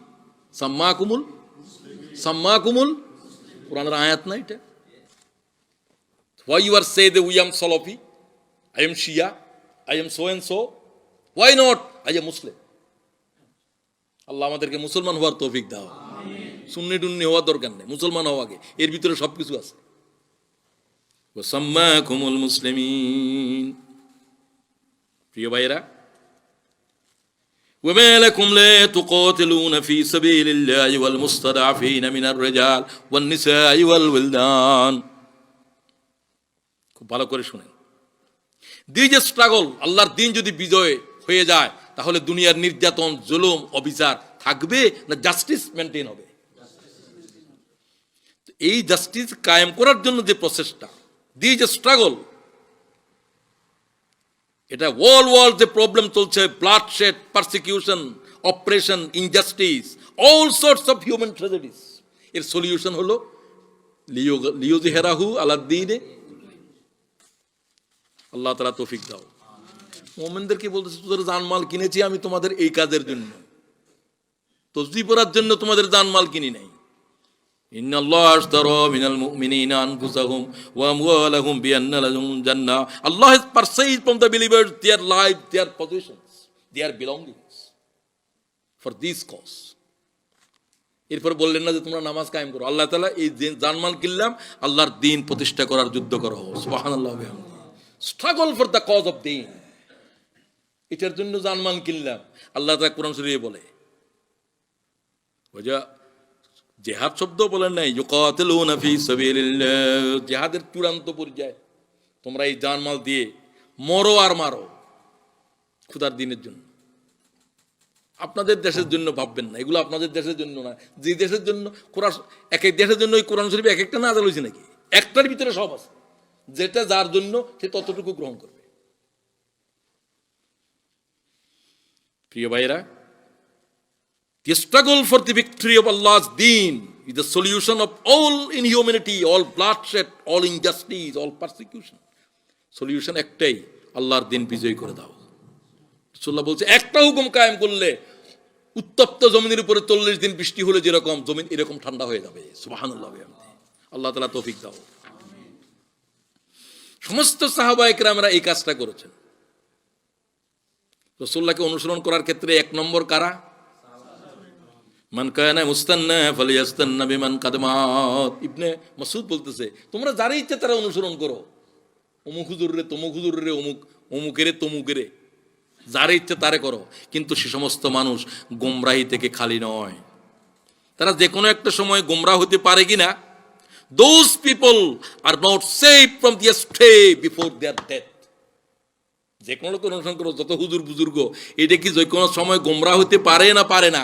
সাম্মাকুমুল, সাম্মাকুমুল। কোরআনের আয়াত না এটা? Why you are say that we am Salafi, I am Shia, I am so and so? Why not I am Muslim? আল্লাহ আমাদেরকে মুসলমান হওয়ার তৌফিক দাও। সুন্নি টুন্নি হওয়ার দরকার নেই, মুসলমান হওয়া আগে। এর ভিতরে সবকিছু আছে। ওয়া সাম্মাকুমুল মুসলিমিন। প্রিয় ভাইরা, وما لكم لا تقاتلون في سبيل الله والمستضعفين من الرجال والنساء والولدان। খুব ভালো করে শুনেন। দিস স্ট্রাগল, আল্লাহর দ্বীন যদি বিজয় হয়ে যায় তাহলে দুনিয়ার নির্যাতন, জুলুম, অবিচার থাকবে না জাস্টিস মেনটেন হবে? এই জাস্টিস কায়েম করার জন্য যে প্রচেষ্টা, দিস স্ট্রাগল, এটা ওয়ার্ল্ড যে প্রবলেম চলছে, bloodshed, persecution, operation, injustice, all sorts of human ট্র্যাজেডিস, এর সলিউশন হলো লিইয়ুযহিরাহু আলাদ-দীনে। আল্লাহ তাআলা তৌফিক দাও। মুমিনদেরকে বলতেছে তোদের জানমাল কিনেছি আমি তোমাদের এই কাজের জন্য, তসবিহ পড়ার জন্য তোমাদের জানমাল কিনি নাই। ইন্নাল্লাহ আশতারা মিনাল মুমিনিনা আনফুসাহুম ওয়া আমওয়ালাহুম বিআন্না লাহুমুল জান্নাহ। আল্লাহ has purchased from the believers their life, their possessions, their belongings for this cause. এরপর বললেন না যে তোমরা নামাজ কায়েম করো। আল্লাহ তাআলা এই জানমাল কিনলাম আল্লাহর দ্বীন প্রতিষ্ঠা করার যুদ্ধ করো। সুবহানাল্লাহ ওয়া বিহামদিহি। Struggle for the cause of দ্বীন, এটার জন্য জানমাল কিনলাম। আল্লাহ তাআলা কোরআন শরীফে বলে, ওয়া জিহাদ শব্দ বলেন নাই, ইউকাতিলুনা ফি সাবিলিল্লাহ, জিহাদের চূড়ান্ত পর্যায়ে তোমরা এই জানমাল দিয়ে মরো আর মারো খোদার দ্বীনের জন্য। আপনাদের দেশের জন্য ভাববেন না, এগুলো আপনাদের দেশের জন্য না। যে দেশের জন্য কোরআন, এক এক দেশের জন্য ওই কোরআন শরীফ এক একটা নাযিল হয়েছে নাকি? একটার ভিতরে সব আছে, যেটা যার জন্য সে ততটুকু গ্রহণ করবে। প্রিয় ভাইরা, the struggle for the victory of Allah's deen is the solution of all inhumanity, all bloodshed, all injustice, all persecution. Solution একটাই, আল্লাহর দিন বিজয় করে দাও। রাসূলুল্লাহ বলছে একটা হুকুম কায়েম করলে উত্তপ্ত জমিনের উপরে 40 দিন বৃষ্টি হলে যেরকম জমিন এরকম ঠান্ডা হয়ে যাবে। সুবহানাল্লাহ। আল্লাহ তাআলা তৌফিক দাও। সমস্ত সাহাবায়ে কেরামরা এই কাজটা করেছেন। রাসূলুল্লাহকে অনুসরণ করার ক্ষেত্রে 1 নম্বর কারা? মান কানা মুস্তান্না ফালিয়াস্তান্না বিমান কাদমাত। ইবনে মাসউদ বলতেছে তোমরা যারা ইচ্ছে তারা অনুসরণ করো, অমুক হুজুরে তমুক হুজুরে অমুক অমুকেরে তমুকেরে, যারা ইচ্ছে তারে করো, কিন্তু সে সমস্ত মানুষ গোমরাহি থেকে খালি নয়। তারা যে কোনো একটা সময় গোমরাহ হতে পারে কিনা। Those people are not saved from the astray before their death. যে কোনো লোক অনুসরণ করো, যত হুজুর বুজুর্গ, এটা কি যে কোনো সময় গোমরাহ হতে পারে না পারে না?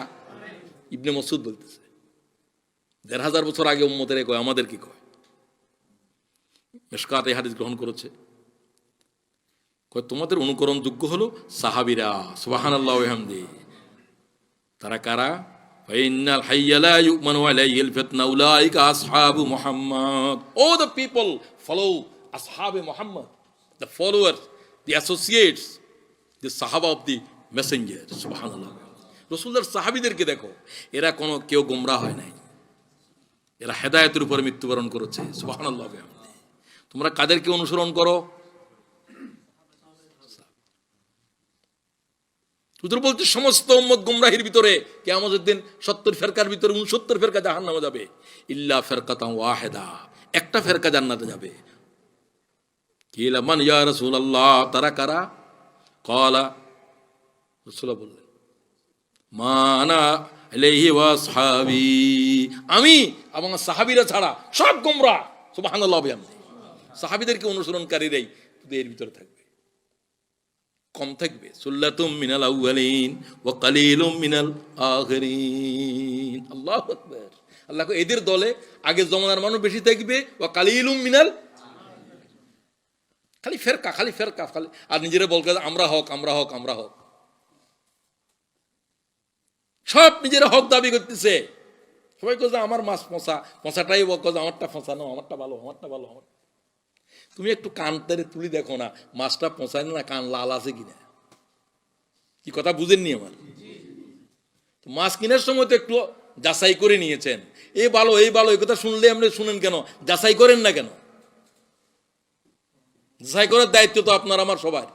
ইবনে মাসউদ বলতেছে ১,৫০০ বছর আগে উম্মতের কয়, আমাদের কি কয়? মিশকাত এই হাদিস গ্রহণ করেছে। কয় তোমাদের অনুকরণ যোগ্য হলো সাহাবীরা। সুবহানাল্লাহ ওয়া বিহামদি। তারা কারা? ফাইনাল হাইয়া লা ইউমানু আলাইহিল ফিতনা উলাইকা আসহাবু Muhammad. All the people follow আসহাবে Muhammad, the followers, the associates, the sahaba of the messenger. সুবহানাল্লাহ। রাসূলুল্লাহর সাহাবীদেরকে দেখো, এরা কোনো কেউ গোমরাহ হয় নাই, এরা হেদায়েতের উপরে মৃত্যুবরণ করেছে। সুবহানাল্লাহ। তোমরা কাদেরকে অনুসরণ করো? হুজুর বলতে সমস্ত উম্মত গুমরাহির ভিতরে, কিয়ামতের দিন 70 ফেরকার ভিতরে 69 ফেরকা জাহান্নামে যাবে, ইল্লা ফিরকাতান ওয়াহিদা, একটা ফেরকা জান্নাতে যাবে। কিলা মান ইয়া রাসূলুল্লাহ, তারা কারা? ক্বালা, রাসূলুল্লাহ বললেন মা আনা আলাইহি ওয়া আসহাবি, আমি এবং সাহাবীরা ছাড়া সব গোমরাহ। সুবহানাল্লাহ। সাহাবীদেরকে অনুসরণকারীরাই এর ভিতরে থাকবে, কম থাকবে। সুল্লাতুম মিনাল আউয়ালিন ওয়া কালিলুম মিনাল আখিরিন। আল্লাহু আকবার। আল্লাহ এদের দলে আগে জমানার মানুষ বেশি থাকবে, ওয়া কালিলুম মিনাল, খালি ফেরকা খালি ফেরকা খালি, আর নিজেরা বলকে আমরা হক আমরা হক আমরা হক, সব নিজেরা হক দাবি করতেছে। সবাই কোজা আমার মাছ ফোঁসা, ফোঁসাটাই কোজা আমারটা ফোঁসা নাও, আমারটা ভালো আমারটা ভালো আমার। তুমি একটু কান তেরে তুলি দেখো না, মাছটা পৌঁছায় না কান লাল আছে কিনা। কি কথা বুঝেননি আমার? মাছ কেনার সময় তো একটু যাচাই করে নিয়েছেন, এই ভালো এই ভালো, এই কথা শুনলে আপনি শুনেন কেন, যাচাই করেন না কেন? যাচাই করার দায়িত্ব তো আপনার আমার সবার।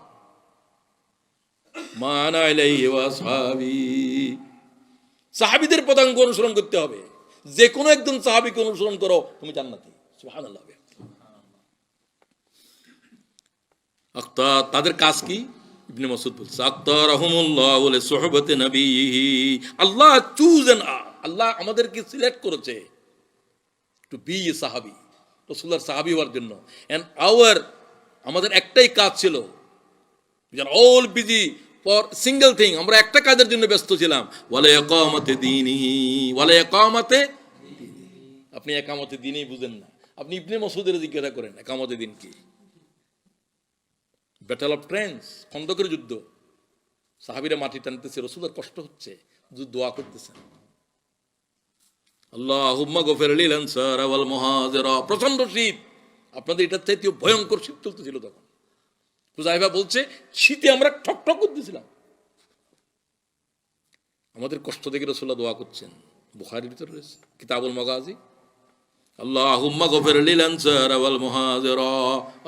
মান আলাইহি ওয়া আসহাবি, সাহাবীদের পদাঙ্ক অনুসরণ করতে হবে। যে কোনো একজন সাহাবীকে অনুসরণ করো, তুমি জান্নাতি। সুবহানাল্লাহ। তাদের কাজ কি? ইবনে মাসউদ বলছে আক্তারহুমুল্লাহু লিসুহবাতি নবিয়িহি, আল্লাহ চুজেন, আল্লাহ আমাদেরকে সিলেক্ট করেছে টু বি এ সাহাবী, রাসূলুল্লাহর সাহাবী হওয়ার জন্য। এন্ড আমাদের একটাই কাজ ছিল, we are all busy for single thing, আমরা একটা কাজের জন্য ব্যস্ত ছিলাম, ওয়ালা ইকামাতি দীনিহি, ওয়ালা ইকামাতি। আপনি ইকামাতি দীনই বুঝেন না, আপনি ইবনে মাসউদের জিজ্ঞাসা করেন ইকামাতি দীন কি। ব্যাটল অফ ট্রেন্স, খন্দকের যুদ্ধ, সাহাবীরা মাটি টানতেছে, রাসূলের কষ্ট হচ্ছে, দোয়া করতেছেন আল্লাহুম্মা গফির লিল আনসার ওয়াল মুহাজিরা। প্রচন্ড শীত, আপনাদের এটার চাইতেও ভয়ঙ্কর শীত চলতেছিল তখন। হুযায়ফা বলছে শীতে আমরা ঠকঠক করতেছিলাম। আমাদের কষ্ট দেখে রাসূলুল্লাহ দোয়া করছেন, বুখারীর ভিতরে রয়েছে কিতাবুল মাগাজি। আল্লাহুম্মা গফির লিল আনসার ওয়াল মুহাজিরা,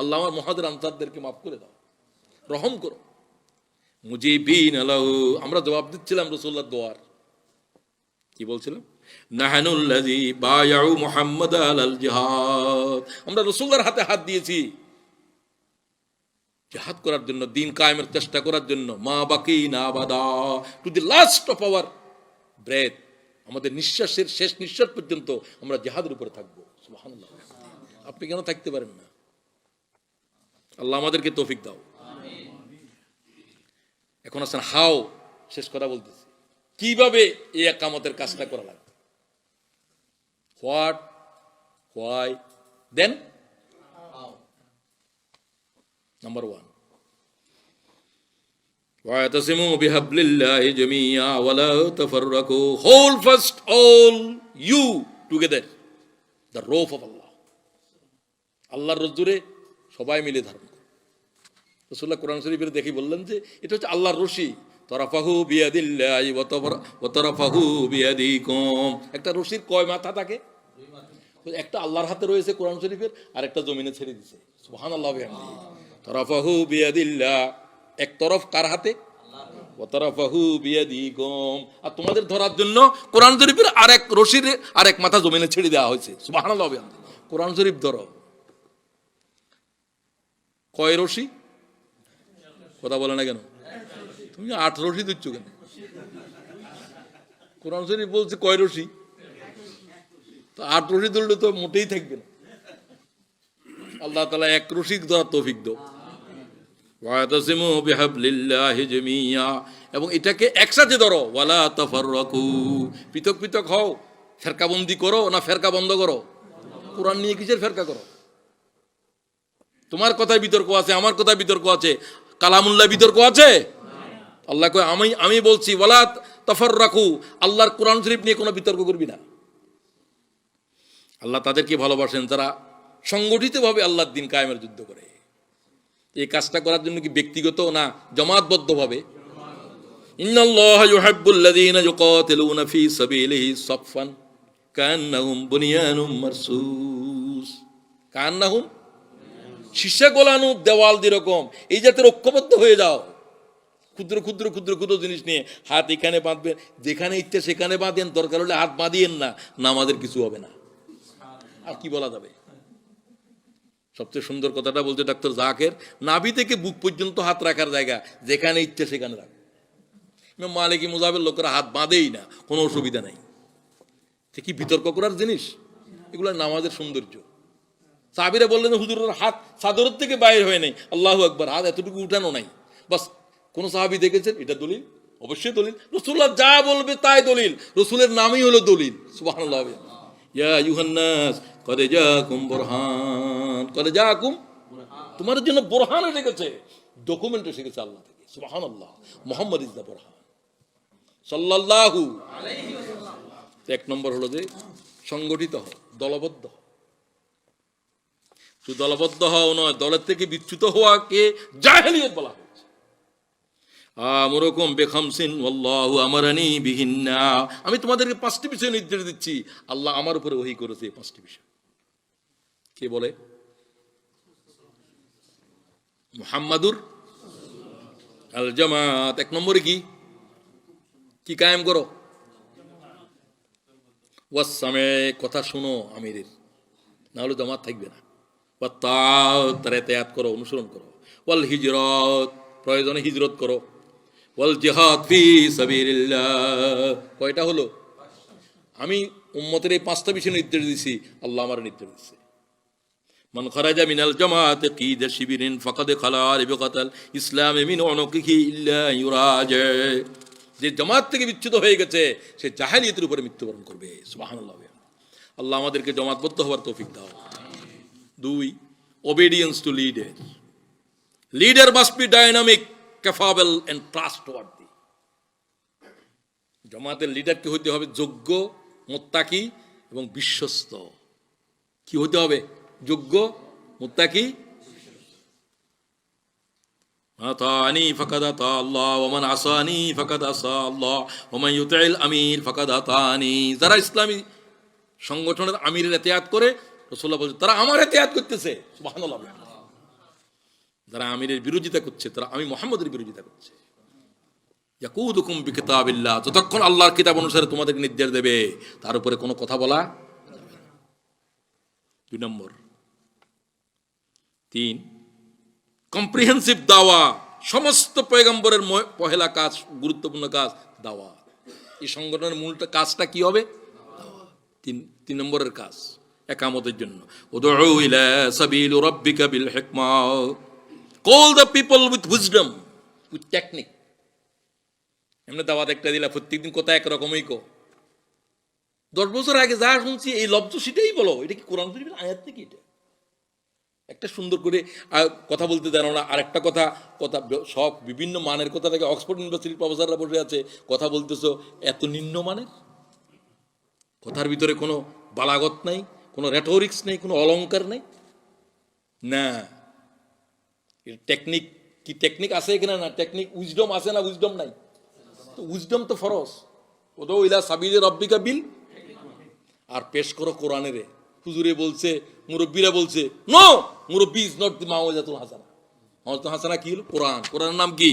আল্লাহ আমার মুহাজির আনসারদেরকে মাফ করে দাও, রহম করো। মুজিবিন লাহু, আমরা জবাব দিচ্ছিলাম রাসূলুল্লাহর দোয়ার। কি বলছিলাম? নাহানুল্লাযী বায়াউ মুহাম্মাদ আলাল জিহাদ, আমরা রাসূলুল্লাহর হাতে হাত দিয়েছি জিহাদ করার জন্য, দ্বীন কায়েমের চেষ্টা করার জন্য। মা বাকিনা আবাদা, to the last of our breath, আমাদের নিঃশ্বাসের শেষ নিঃশ্বাস পর্যন্ত আমরা জিহাদের উপরে থাকবো। সুবহানাল্লাহ। আপনি কেন থাকতে পারেন না? আল্লাহ আমাদেরকে তৌফিক দাও। এখন আছেন হাও, শেষ কথা বলতেছি, কিভাবে এই ইকামতের কাজটা করা লাগবে। হোয়াট, হোয়াই, দেন নাম্বার 1, ওয়াতাসিমু বিহাবলিল্লাহি জামিয়া ওয়া লা তাফাররাকু, hold fast all you together the rope of Allah, আল্লাহর রজ্জুরে সবাই মিলে ধারণ করো। রাসূলুল্লাহ কোরআন শরীফের দেখি বললেন যে এটা হচ্ছে আল্লাহর রশি, তরাফাহু বিয়াদিল্লাহি ওয়া তরাফাহু বিয়াদিকুম। একটা রশির কয় মাথা থাকে? একটা আল্লাহর হাতে রয়েছে কোরআন শরীফের, আর একটা জমিনে ছেড়ে দিছে। সুবহানাল্লাহ ওয়া বিহামদিহি। তরাফাহু বিয়াদিল্লাহ, এক তরফ কার হাতে? ওয়া তরাফাহু বিয়াদিকুম। আর তোমাদের ধরার জন্য কোরআন শরীফের আরেক রশির আরেক মাথা জমিনে ছেড়ে দেওয়া হয়েছে। সুবহানাল্লাহ ওয়া বিহামদিহি। কোরআন শরীফ ধরো, কয় রশি? কথা বলে না কেন? তুমি 8 রশি দিচ্ছ কেন? কোরআন শরীফ বলছে কয় রশি? তো 8 রশি ধরলে তো মোটেই থাকবে না। আল্লাহ তাআলা এক রশি ধরার তৌফিক দাও। ওয়াতাসিমু বিহাবলিল্লাহি জামিয়া, এবং এটাকে একসাথে ধরো। ওয়ালা তাফাররাকু, পৃথক পৃথক হও। ফেরকাবন্দি করো না ফেরকা বন্ধ করো? কোরআন নিয়ে কিসের ফেরকা করো? তোমার কথায় বিতর্ক আছে, আমার কথায় বিতর্ক আছে, কালামুল্লাহ বিতর্ক আছে। আল্লাহ কয় আমি বলছি ওয়ালা তাফাররাকু, আল্লাহর কোরআন শরীফ নিয়ে কোনো বিতর্ক করবি না। আল্লাহ তাদেরকে ভালোবাসেন যারা সংগঠিতভাবে আল্লাহর দ্বীন কায়েমের যুদ্ধ করে। এই কাজটা করার জন্য কি ব্যক্তিগত না জামাতবদ্ধভাবে? ইন্নাল্লাহা ইউহিব্বুল্লাযীনা ইউকাতিলুনা ফী সাবিলিহি সাফফান কান্নাহুম বুনিয়ানুম মারসুস। কান্নাহুম, শীর্ষে গোলানো দেওয়াল যেরকম, এই জাতের ঐক্যবদ্ধ হয়ে যাও। ক্ষুদ্র ক্ষুদ্র ক্ষুদ্র ক্ষুদ্র জিনিস নিয়ে হাত এখানে বাঁধবেন, যেখানে ইচ্ছে সেখানে বাঁধেন, দরকার হলে হাত বাঁধিয়েন না, আমাদের কিছু হবে না। আর কি বলা যাবে? সবচেয়ে সুন্দর কথাটা বলছে ডাক্তার জাকের, নাভি থেকে বুক পর্যন্ত হাত রাখার জায়গা, যেখানে ইচ্ছে সেখানে রাখ। মালিকি মুজাবের লোকেরা হাত বাঁধেই না, কোনো অসুবিধা নাই। কি বিতর্ক করার জিনিস এগুলো? নামাজের সৌন্দর্য। সাহাবীরা বললেন হুজুরের হাত চাদরের থেকে বাইরে হয়ে নেই, আল্লাহু আকবার, হাত এতটুকু উঠানো নাই। বাস, কোন সাহাবী দেখেছেন এটা দলিল? অবশ্যই দলিল। রাসূলুল্লাহ যা বলবে তাই দলিল, রাসূলের নামই হলো দলিল। সুবহানাল্লাহ। ইয়া আইয়ুহান নাস কদ জাআকুম বুরহান, কদ জাআকুম, তোমার জন্য বুরহান এসে গেছে, ডকুমেন্ট এসে গেছে আল্লাহ থেকে। সুবহানাল্লাহ। মুহাম্মদ ইজ দা বুরহান সাল্লাল্লাহু আলাইহি ওয়াসাল্লাম। এক নম্বর হলো যে সংগঠিত হও, দলবদ্ধ হও। শুধু দলবদ্ধ হও নয়, দলের থেকে বিচ্যুত হওয়াকে জাহেলিয়ত বলা হয়েছে। আমুরুকুম বিখামসিন ওয়াল্লাহু আমারানি বিহিন্না, আমি তোমাদেরকে 5টি বিষয় নির্দেশ দিচ্ছি, আল্লাহ আমার উপরে ওহী করেছে। 5টি বিষয় কে বলে? মুহাম্মাদুর আল জামাত। 1 নম্বরে কি কায়েম করো? ওয়াসসামে, কথা শুনো আমিরের, না হলে জামাত থাকবে না। ওয়াত্তাআত, তার ইতাআত করো, অনুসরণ করো। ওয়াল হিজরাত, প্রয়োজনে হিজরত করো। ওয়াল জিহাদ ফি সাবিলিল্লাহ। কয়টা হলো? আমি উম্মতের এই 5টা বিষয় নির্দেশ দিয়েছি, আল্লাহ আমার নির্দেশ দিয়েছে। মান খারাজা মিনাল জামাআতি কিদা শিবিরিন ফাকাদ খালা রিবাকাতাল ইসলাম মিন উনুকিহি ইল্লা ইউরাজা, যে জামাত থেকে বিচ্যুত হয়ে গেছে সে জাহেলিয়তের উপরে মৃত্যুবরণ করবে। সুবহানাল্লাহ। আল্লাহ আমাদেরকে জামাতবদ্ধ হওয়ার তৌফিক দাও। 2, obedience to leader. Leader must be dynamic, capable and trustworthy. জামাতের লিডারকে হতে হবে যোগ্য, মুত্তাকি এবং বিশ্বস্ত। কি হতে হবে? যোগ্য, মুত্তাকি। আতানি ফাকাদ আতা আল্লাহ ওয়া মান আসানি ফাকাদ আসা আল্লাহ ওয়া মান ইউতিল আমির ফাকাদ আতানি। যারা ইসলামী সংগঠনের আমিরের ইতাআত করে, রাসূলুল্লাহ বলেন তারা আমার ইতাআত করতেছে। সুবহানাল্লাহ। যারা আমিরের বিরোধিতা করছে তারা আমি মুহাম্মদের বিরোধিতা করছে। ইয়াকুদুকুম বিকিতাবিল্লাহ, যতক্ষণ আল্লাহর কিতাব অনুসারে তোমাদেরকে নির্দেশ দেবে তার উপরে কোনো কথা বলা যাবে না। 2 নম্বর। 3, কম্প্রিহেন্সিভ দাওয়া। সমস্ত পয়গম্বরের পহেলা কাজ, গুরুত্বপূর্ণ কাজ দাওয়া। এই সংগঠনের মূল কাজটা কি হবে? দাওয়া। 3 নম্বরের কাজ একামতের জন্য। উদউ ইলা সাবিলি রাব্বিকা বিল হিকমা, call the people with wisdom, with technique. এমনি দাওয়াত একটা দিলা, প্রত্যেকদিন কথা একরকমই কো। 10 বছর আগে যা শুনছি এই লব্ধ সেটাই বলো। এটা কি কোরআন শরীফের আয়াত নাকি? এটা একটা সুন্দর করে কথা বলতে জানো না, আরেকটা কথা সব বিভিন্ন মানের কথা থেকে অক্সফোর্ড ইউনিভার্সিটির প্রফেসররা বসে আছে, কথা বলতেছো এত নিম্ন মানের। কথার ভিতরে কোনো বালাগত নাই, কোনো রেটোরিক্স নেই, কোনো অলংকার নেই। না, টেকনিক কি টেকনিক আছে কিনা না, টেকনিক উইজডম আছে না উইজডম নাই? তো উইজডম তো ফরজ, ওদো ইলা সাবিলে রব্বিকা বিল, আর পেশ করো কোরআনের। হুজুরে বলছে, মুরব্বীরা বলছে, নো, মুরব্বী ইজ নট দি মাওয়াজাতুল হাসানা। মাওয়াজাতুল হাসানা কি হলো? কোরআন। কোরআনের নাম কি?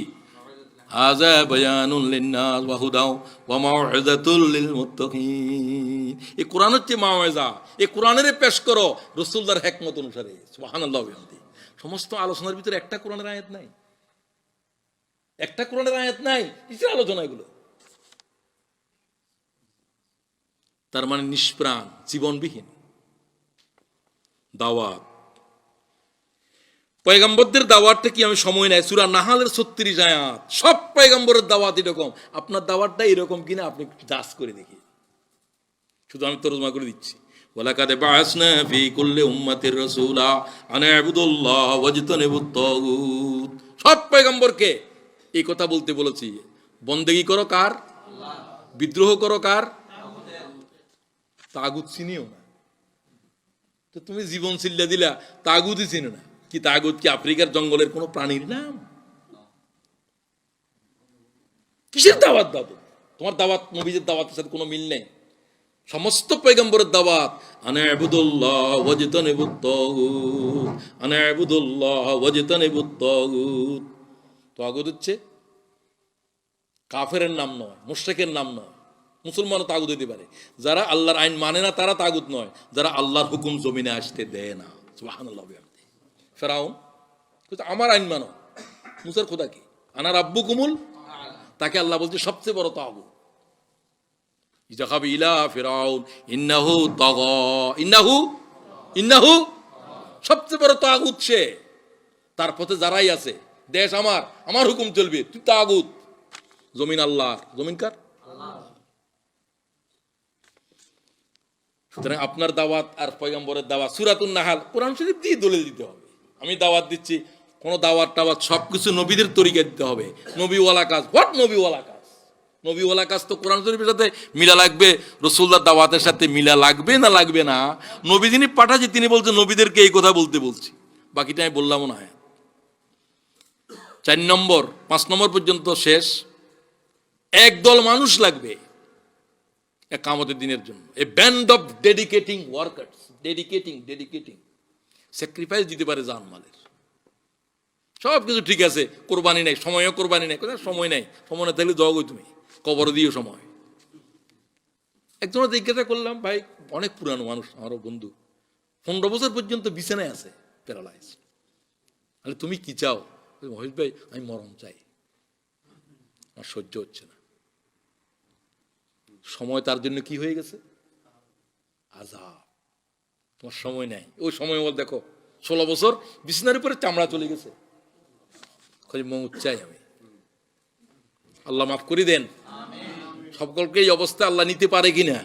হাযা বায়ানুল লিন্নাস ওয়া হুদা ওয়া মাউইযাতুল লিল মুত্তাকিন। এই কোরআন হচ্ছে মাওয়াজা। এই কোরআনের পেশ করো রাসূলুল্লাহর হিকমত অনুসারে। সুবহানাল্লাহ। সমস্ত আলোচনার ভিতরে একটা কোরআনের আয়াত নাই, একটা কোরআনের আয়াত নাই, কিসের আলোচনা এগুলো? তার মানে নিষ্প্রাণ, জীবনবিহীন দাওয়াত। পয়গম্বরদের দাওয়াতটা কি আমি সময় নাই, সূরা নাহালের 36 আয়াত, সব পয়গম্বরের দাওয়াত এরকম। আপনার দাওয়াতটা এরকম কিনা আপনি যাচ করে দেখি। শুধু আমি তরজমা করে দিচ্ছি। ওয়ালাকাদ বাআসনা ফি কুল্লি উম্মাতির রাসূলা আন ইবুদুল্লাহ ওয়াজতানিবুত তাগুত। সব পয়গম্বরকে এই কথা বলতে বলেছি, বন্দেগী করো কার? আল্লাহ। বিদ্রোহ করো কার? তাগুত চিনিও না তো তুমি জীবন চিল্লা দিলা, তাগুতই চিনো না। কি তাগুত কি আফ্রিকার জঙ্গলের কোন প্রাণীর নাম? কিসের দাওয়াত দাও? তোমার দাওয়াত নবীদের দাওয়াতের সাথে কোনো মিল নেই। সমস্ত পয়গম্বরের দাওয়াত আনা ইবুদুল্লাহ ওয়াজতানিবুত তাগুত, আনা ইবুদুল্লাহ ওয়াজতানিবুত তাগুত। তাগুত হচ্ছে কাফেরের নাম নয়, মুশরিকের নাম নয়। মুসলমানও তাগুত হতে পারে। যারা আল্লাহর আইন মানে না তারা তাগুত নয়, যারা আল্লাহর হুকুম জমিনে আসতে দেয় না। সুবহানাল্লাহ। ফেরাউন আমার আইন মানো, মুসার খোদা কি? আনা রাব্বুকুমুল, তাকে আল্লাহ বলছে সবচেয়ে বড় তাগুত। ইজাখাবি ইলা ফিরাউন ইন্নাহু তাগা, ইন্নাহু সবচেয়ে বড় তাগুত সে। তার পথে যারাই আছে, দেশ আমার হুকুম চলবে, তুই তাগুত। জমিন আল্লাহর, জমিন কার? সুতরাং আপনার দাওয়াত আর পয়গম্বরের দাওয়াত, সূরাতুন নাহাল, কোরআন শরীফ দিয়ে দলিল দিতে হবে। আমি দাওয়াত দিচ্ছি, কোন দাওয়াত টাওয়াত সবকিছু নবীদের তরিকা দিতে হবে। নবীওয়ালা কাজ, হোয়াট নবীওয়ালা কাজ? নবীওয়ালা কাজ তো কোরআন শরীফের সাথে মিলা লাগবে, রাসূলুল্লাহর দাওয়াতের সাথে মিলা লাগবে না লাগবে না? নবী যিনি পাঠাচ্ছি তিনি বলছেন নবীদেরকে এই কথা বলতে বলছি, বাকিটা আমি বললাম না। 4 নম্বর 5 নম্বর পর্যন্ত শেষ। একদল মানুষ লাগবে কিয়ামতের দিনের জন্য। A band of dedicating workers, dedicating sacrifice দিতে পারে জানমালের। সব কিছু ঠিক আছে, কোরবানি নাই, সময়ও কোরবানি নাই, সময় নাই, সময় না থাকলে জগই তুমি কবর দিও সময়। একজনের জিজ্ঞাসা করলাম, ভাই অনেক পুরানো মানুষ, আমারও বন্ধু, 15 বছর পর্যন্ত বিছানায় আছে, প্যারালাইজ। তাহলে তুমি কি চাও? মহেশ ভাই আমি মরণ চাই, আমার সহ্য হচ্ছে না। সময় তার জন্য কি হয়ে গেছে? আযাব। তোমার সময় নাই। ওই সময় বল দেখো 16 বছর বিছানার উপরে চামড়া চলে গেছে, মৌত চাই আমি। আল্লাহ মাফ করে দেন সকলকে। এই অবস্থা আল্লাহ নিতে পারে কিনা?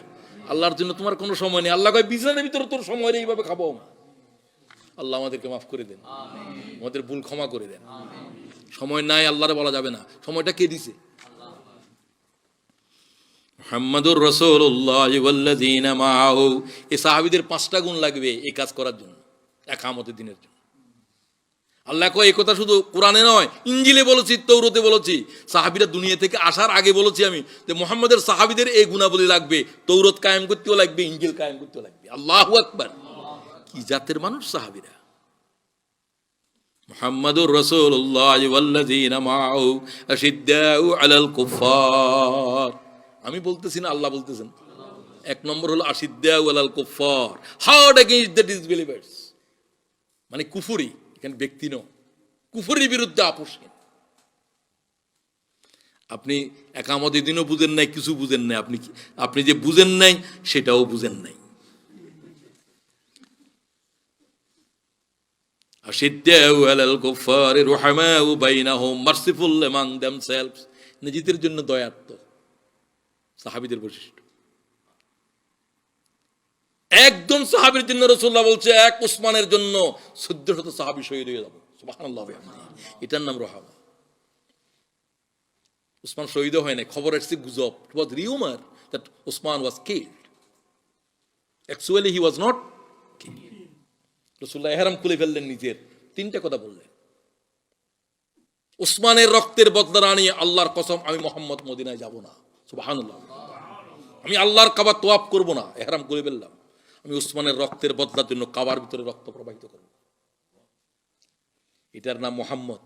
আল্লাহর জন্য তোমার কোনো সময় নেই। আল্লাহ কয় বিছানার ভিতরে তোর সময় নেই, এইভাবে খাবো না। আল্লাহ আমাদেরকে মাফ করে দেন, আমাদের ভুল ক্ষমা করে দেন। সময় নাই আল্লাহরে বলা যাবে না। সময়টা কে দিছে? মুহাম্মাদুর রাসূলুল্লাহ ওয়াল্লাযীনা মাআহু। এই সাহাবীদের 5টা গুণ লাগবে এই কাজ করার জন্য, কিয়ামতের দিনের জন্য। আল্লাহ কয় এই কথা শুধু কোরআনে নয়, ইনজিলে বলেছি, তৌরাতে বলেছি, সাহাবীরা দুনিয়া থেকে আসার আগে বলেছি আমি যে মুহাম্মাদের সাহাবীদের এই গুণাবলী লাগবে। তৌরাত কায়েম করতেও লাগবে, ইনজিল কায়েম করতেও লাগবে। আল্লাহু আকবার। কি জাতের মানুষ সাহাবীরা! মুহাম্মাদুর রাসূলুল্লাহ ওয়াল্লাযীনা মাআহু আশিদ্দাউ আলাল কুফার। আমি বলতেছি না, আল্লাহ বলতেছেন। 1 নম্বর হলো আশিদ্দাউ আলাল কুফার, হার্ড এগেইনস্ট দ্য ডিসবিলিভার্স। মানে কুফরি, এখানে ব্যক্তি নয়, কুফরির বিরুদ্ধে আপোষহীন। আপনি কিয়ামতের দিনও বুঝেন নাই, কিছু বুঝেন নাই। আপনি যে বুঝেন নাই সেটাও বুঝেন নাই। আশিদ্দাউ আলাল কুফার রুহামাউ বাইনাহুম, মার্সিফুল অ্যামং দেমসেলভস, নিজেদের জন্য দয়ার্ত। সাহাবীদের বৈশিষ্ট্য। একজন সাহাবীর জন্য রাসূলুল্লাহ বলছে, এক উসমানের জন্য 1400 সাহাবী শহীদ হয়ে যাবে। সুবহানাল্লাহ। এটার নাম রহমত। উসমান শহীদ হয় নাই, খবর আসছে গুজব। It was rumor that Usman was killed. Actually he was not killed. রাসূলুল্লাহ ইহরাম খুলে ফেললেন নিজের, 3টা কথা বললেন। উসমানের রক্তের বদলা না নিয়ে আল্লাহর কসম আমি মোহাম্মদ মদিনায় যাব না। সুবহানাল্লাহ। আমি আল্লাহর কাবা তোয়াফ করব না, ইহরাম করে ফেললাম, আমি উসমানের রক্তের বদলার জন্য কাবার ভিতরে রক্ত প্রবাহিত করব। এটার নাম মোহাম্মদ।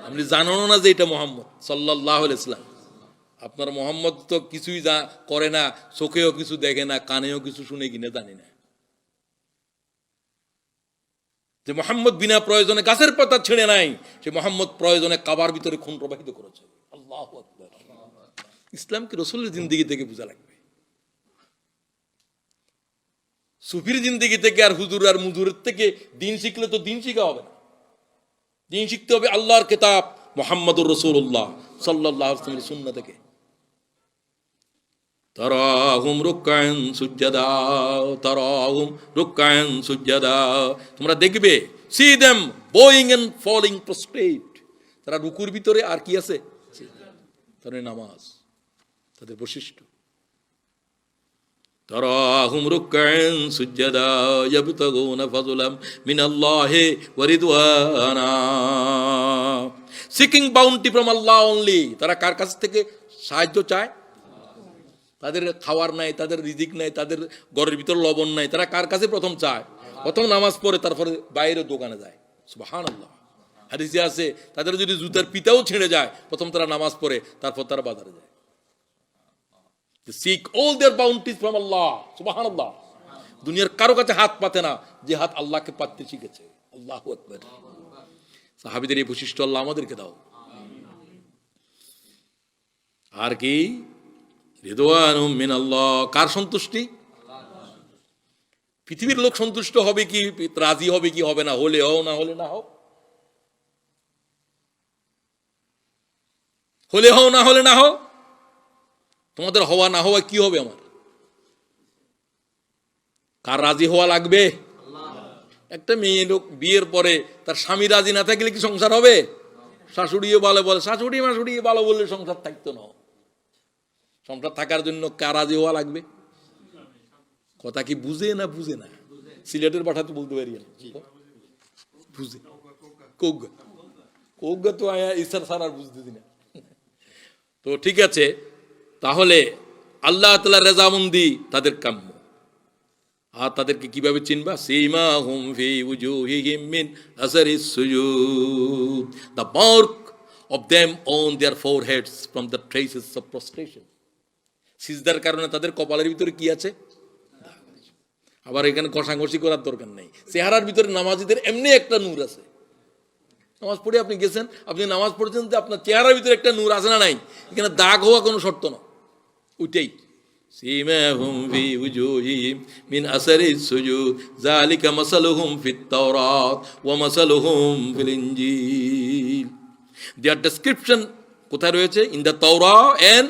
আপনি জানো না যে এটা মোহাম্মদ সাল্লাল্লাহু আলাইহি ওয়াসাল্লাম। আপনার মোহাম্মদ তো কিছুই করে না, চোখেও কিছু দেখে না, কানেও কিছু শুনে কিনা জানি না। যে মোহাম্মদ বিনা প্রয়োজনে গাছের পাতা ছেড়ে নাই, সে মোহাম্মদ প্রয়োজনে কাবার ভিতরে খুন প্রবাহিত করেছে। আল্লাহু আকবার। ইসলামকে রাসূলের জিন্দেগি থেকে বোঝা লাগবে। সুফির জিন্দেগি থেকে আর হুজুর আর মুজুরের থেকে দিন শিখলে তো দিন শিখা হবে না। দিন শিখতে হবে আল্লাহর কিতাব মুহাম্মদুর রাসূলুল্লাহ সাল্লাল্লাহু আলাইহি ওয়াসাল্লামের সুন্নাহ থেকে। তারাহুম রুকআন সুজদা, তারাহুম রুকআন সুজদা, তোমরা দেখবে see them bowing and falling prostrate, তারা রুকুর ভিতরে আর কি আছে, তাদের নামাজ, তাদের বৈশিষ্ট্য। তারাহুম রুকআন সুজদা ইয়াবতাগুনা ফাযলাম মিনাল্লাহি ওয়া Ridwana, seeking bounty from Allah only, তারা কার কাছ থেকে সাহায্য চায়? তাদের খাওয়ার নাই, তাদের রিজিক নাই, তাদের ঘরের ভিতর লবণ নাই, তারা কার কাছে প্রথম চায়? প্রথম নামাজ পড়ে, তারপরে বাইরে দোকানে যায়। সুবহানাল্লাহ। হাদিসে আছে তাদের যদি জুতার পিতাও ছিঁড়ে যায়, প্রথম তারা নামাজ পড়ে, তারপর তারা বাজারে যায়। Seek all their bounties from Allah. সুবহানাল্লাহ। দুনিয়ার কারো কাছে হাত পাতে না, যে হাত আল্লাহকে পাততে শিখেছে। আল্লাহু আকবার। সাহাবীদের এই বৈশিষ্ট্য আল্লাহ আমাদেরকে দাও। আর কি? রিদওয়ানুম মিনাল্লাহ, কার সন্তুষ্টি? পৃথিবীর লোক সন্তুষ্ট হবে কি, রাজি হবে কি হবে না, হলে হও না হলে না হও, হলে হও না হলে না হও, তোমাদের হওয়া না হওয়া কি হবে আমার? কার রাজি হওয়া লাগবে? একটা মেয়ে লোক বিয়ের পরে তার স্বামী রাজি না থাকলে কি সংসার হবে? শাশুড়িও ভালো বলে, শাশুড়ি মাশুড়ি ভালো বললে সংসার থাকতো না। সংসার থাকার জন্য কার রাজি হওয়া লাগবে? কথা কি বুঝে না বুঝে না? সিলেটের পাঠা তো বলতে পারি না, বুঝে কৌগা কৌগা তো আয়া ইসার সারার বুঝতেছি না। তো ঠিক আছে, তাহলে আল্লাহ তাআলার রেজামন্দি তাদের কাম্য। আর তাদেরকে কিভাবে চিনবা? সীমাহুম ফি উজুহিহিম মিন আসারিস সুজুদ, the mark of them on their foreheads from the traces of prostration. সিজদার কারণে তাদের কপালের ভিতরে কি আছে? আবার এখানে ঘষাঘষি করার দরকার নেই। চেহারার ভিতরে নামাজীদের এমনি একটা নূর আছে। নামাজ পড়ে আপনি গেছেন, আপনি নামাজ পড়ছেন, যে আপনার চেহারার ভিতরে একটা নূর আছে না নাই? এখানে দাগ হওয়া কোনো শর্ত না, ওইটাই। সীমাহুম ফি উজুহিহিম মিন আসারিস সুজুদ যালিকা মাসালুহুম ফিত তাওরাত ওয়া মাসালুহুম ফিল ইনজিল। দেয়ার ডেসক্রিপশন কোথায় রয়েছে? ইন দ্য তাওরাত এন্ড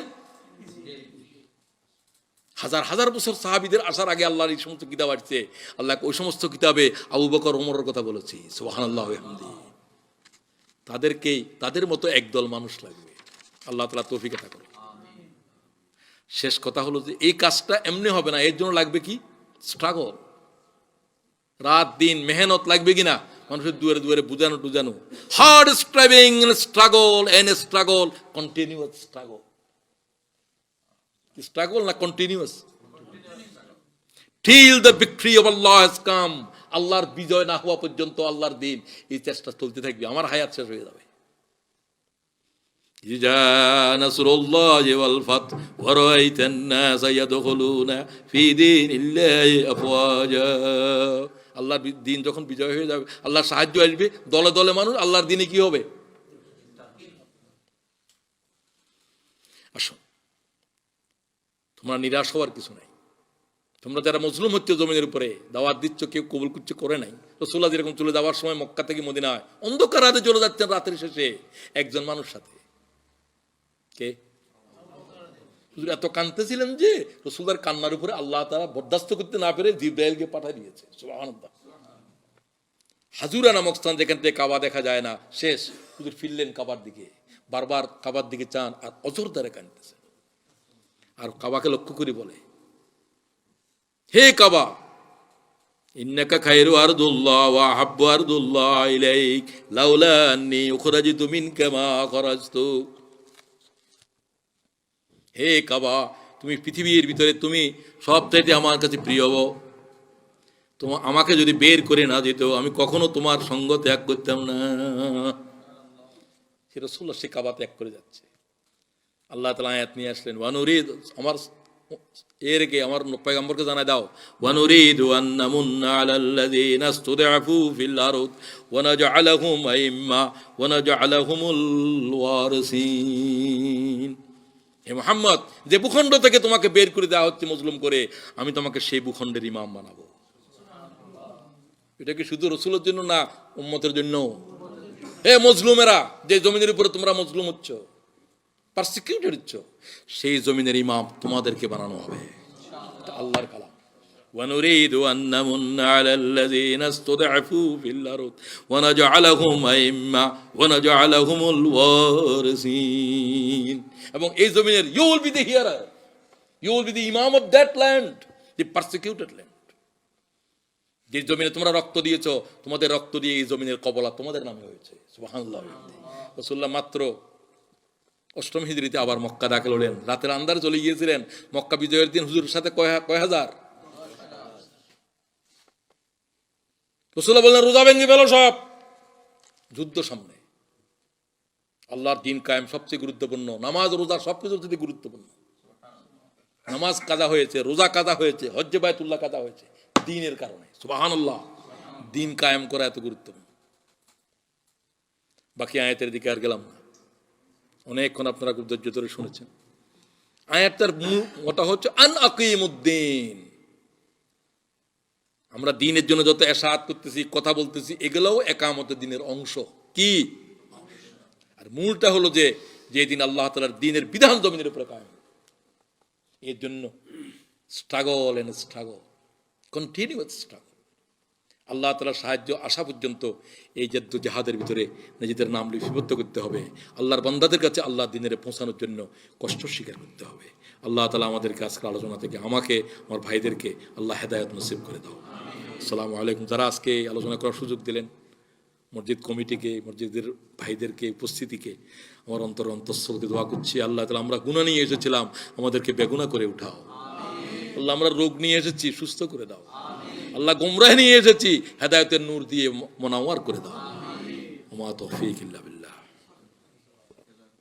হাজার হাজার বছর সাহাবীদের আসার আগে আল্লাহর এই সমস্ত কিতাব আসছে। আল্লাহ ওই সমস্ত কিতাবে আবু বকর ওমরের কথা বলেছি। সুবহানাল্লাহি ওয়া বিহামদিহি। তাদেরকেই, তাদের মতো একদল মানুষ লাগবে। আল্লাহ তাআলা তৌফিক আতা করুন। শেষ কথা হলো যে এই কাজটা এমনি হবে না, এর জন্য লাগবে কি? স্ট্রাগল, রাত দিন মেহনত লাগবে কিনা? মানুষের দুয়ারে দুয়ারে বুঝানো টুজানো, hard striving struggle and struggle, continuous struggle. Struggle না continuous till the victory of Allah has come. আল্লাহর বিজয় না হওয়া পর্যন্ত আল্লাহর দিন এই চেষ্টা চলতে থাকবে। আমার হায়াত শেষ হয়ে যাবে। ইজা নাসরুল্লাহি ওয়াল ফাত ওয়া রাআইতান নাস ইয়াদখুলুনা ফি দীনিল্লাহি আফওয়াজা। আল্লাহর দিন যখন বিজয় হয়ে যাবে, আল্লাহর সাহায্য আসবে, দলে দলে মানুষ আল্লাহর দিনে কি হবে? আসুন, তোমরা নিরাশ হওয়ার কিছু নাই। তোমরা যারা মজলুম হচ্ছে জমিনের উপরে, দাওয়াত দিচ্ছ, কেউ কবুল করছে করে নাই। রাসূলুল্লাহ যেরকম চলে যাওয়ার সময় মক্কা থেকে মদিনায় অন্ধকার রাতে চলে যাচ্ছেন, রাতের শেষে একজন মানুষ সাথে। কে? হুজুর এত কাঁদতেছিলেন যে রাসূলুল্লাহর কান্নার উপরে আল্লাহ তাআলা বরদাস্ত করতে না পেরে জিবরাইলকে পাঠিয়ে দিয়েছে। সুবহানাল্লাহ। হাজুরা নামক স্থান, যেখান থেকে কাবা দেখা যায় না, শেষ হুজুর ফিরলেন কাবার দিকে, বারবার কাবার দিকে চান আর অজর দ্বারা কাঁদতেছেন। আর কাবাকে লক্ষ্য করে বলে, হে কাবা, ইন্নাকা খায়রু আরদুল্লাহ ওয়া আহাব্বু আরদুল্লাহ ইলাইক লাউলা আন্নী উখরাজিতু মিনকা মা খরাজতু। হে কাবা, তুমি পৃথিবীর ভিতরে তুমি সবচাইতে আমার কাছে প্রিয়। তোমার আমাকে যদি বের করে না যেত আমি কখনো তোমার সঙ্গ ত্যাগ করতাম না। সে রাসূলুল্লাহ সে কাবা ত্যাগ করে যাচ্ছে। আল্লাহ তাআলা আয়াত নিয়ে আসলেন, ওয়ানুরিদ, আমার এর কে আমার পয়গম্বরকে জানায় দাও, ওয়ানুরিদু আন নামুন্না আলাল্লাযীনা ইসতুদআফু ফিল আরদ ওয়া নাজআলাহুম আইম্মা ওয়া নাজআলাহুমুল ওয়ারিসিন। হে মুহাম্মদ, যে ভূখণ্ড থেকে তোমাকে বের করে দেওয়া হচ্ছে মজলুম করে, আমি তোমাকে সেই ভূখণ্ডের ইমাম বানাবো। এটা কি শুধু রাসূলের জন্য না, উম্মতের জন্য? হে মজলুমেরা, যে জমিনের উপরে তোমরা মজলুম হচ্ছ, পারসিকিউটেড হচ্ছ, সেই জমিনের ইমাম তোমাদেরকে বানানো হবে। এটা আল্লাহর কালাম। ওয়ানুরিদু আন নামুন্না আলাল্লাযীনা ইসতুদআফু ফিল আরদ ওয়া নাজআলাহুম আইম্মা ওয়া নাজআলাহুমুল ওয়ারিসিন। এবং এই জমিনের you will be the hearer, you will be the ইমাম of that land, the persecuted land. যে জমিনে তোমরা রক্ত দিয়েছো, তোমাদের রক্ত দিয়ে এই জমিনের কবলা তোমাদের নামে হয়েছে। সুবহানাল্লাহ। রাসূলুল্লাহ মাত্র 8ম হিজরিতে আবার মক্কা দাখিল হলেন। রাতের আন্ধার চলে গিয়েছিলেন। মক্কা বিজয়ের দিন হুজুরের সাথে কয় হাজার? রাসূলুল্লাহ বললেন, রোজা ভেঙে ফেলো সব। যুদ্ধ সামনে। আল্লাহর দ্বীন কায়েম সবচেয়ে গুরুত্বপূর্ণ। নামাজ রোজা সবকিছুর থেকে গুরুত্বপূর্ণ। নামাজ কাজা হয়েছে, রোজা কাজা হয়েছে, হজ্জে বাইতুল্লাহ কাজা হয়েছে দ্বীনের কারণে। সুবহানাল্লাহ। দ্বীন কায়েম করা এত গুরুত্বপূর্ণ। বাকি আয়াতের দিকে আর গেলাম না, অনেকক্ষণ আপনারা খুব ধৈর্য ধরে শুনেছেন। আয়াতটার ওটা হচ্ছে আন আকিমুদ্দিন। আমরা দ্বীনের জন্য যত এশাআত করতেছি, কথা বলতেছি, এগুলোও একামতের দ্বীনের অংশ। কি? আর মূলটা হলো যে যেদিন আল্লাহ তাআলার দ্বীনের বিধান জমিনের উপরে কায়েম। এর জন্য struggle and struggle, continuous struggle. Allah তাআলার সাহায্য আসা পর্যন্ত এই জিহাদের ভিতরে নিজেদের নাম লিপিবদ্ধ করতে হবে। আল্লাহর বান্দাদের কাছে আল্লাহ দ্বীনের পৌঁছানোর জন্য কষ্ট স্বীকার করতে হবে। আল্লাহ তাআলা আমাদেরকে আজকের আলোচনা থেকে আমাকে, আমার ভাইদেরকে আল্লাহ হেদায়েত নসিব করে দাও। আসসালামু আলাইকুম। যারা আজকে আলোচনা করার সুযোগ দিলেন, মসজিদ কমিটিকে, মসজিদের ভাইদেরকে, উপস্থিতিকে আমার অন্তঃস্থলকে দোয়া করছি। আল্লাহ তাআলা আমরা গুনাহ নিয়ে এসেছিলাম, আমাদেরকে বেগুনাহ করে উঠাও। আল্লাহ আমরা রোগ নিয়ে এসেছি, সুস্থ করে দাও। আল্লাহ গোমরাহ নিয়ে এসেছি, হেদায়েতের নূর দিয়ে মোনাওয়ার করে দাও। ওমা তৌফিক ইল্লা বিল্লাহ।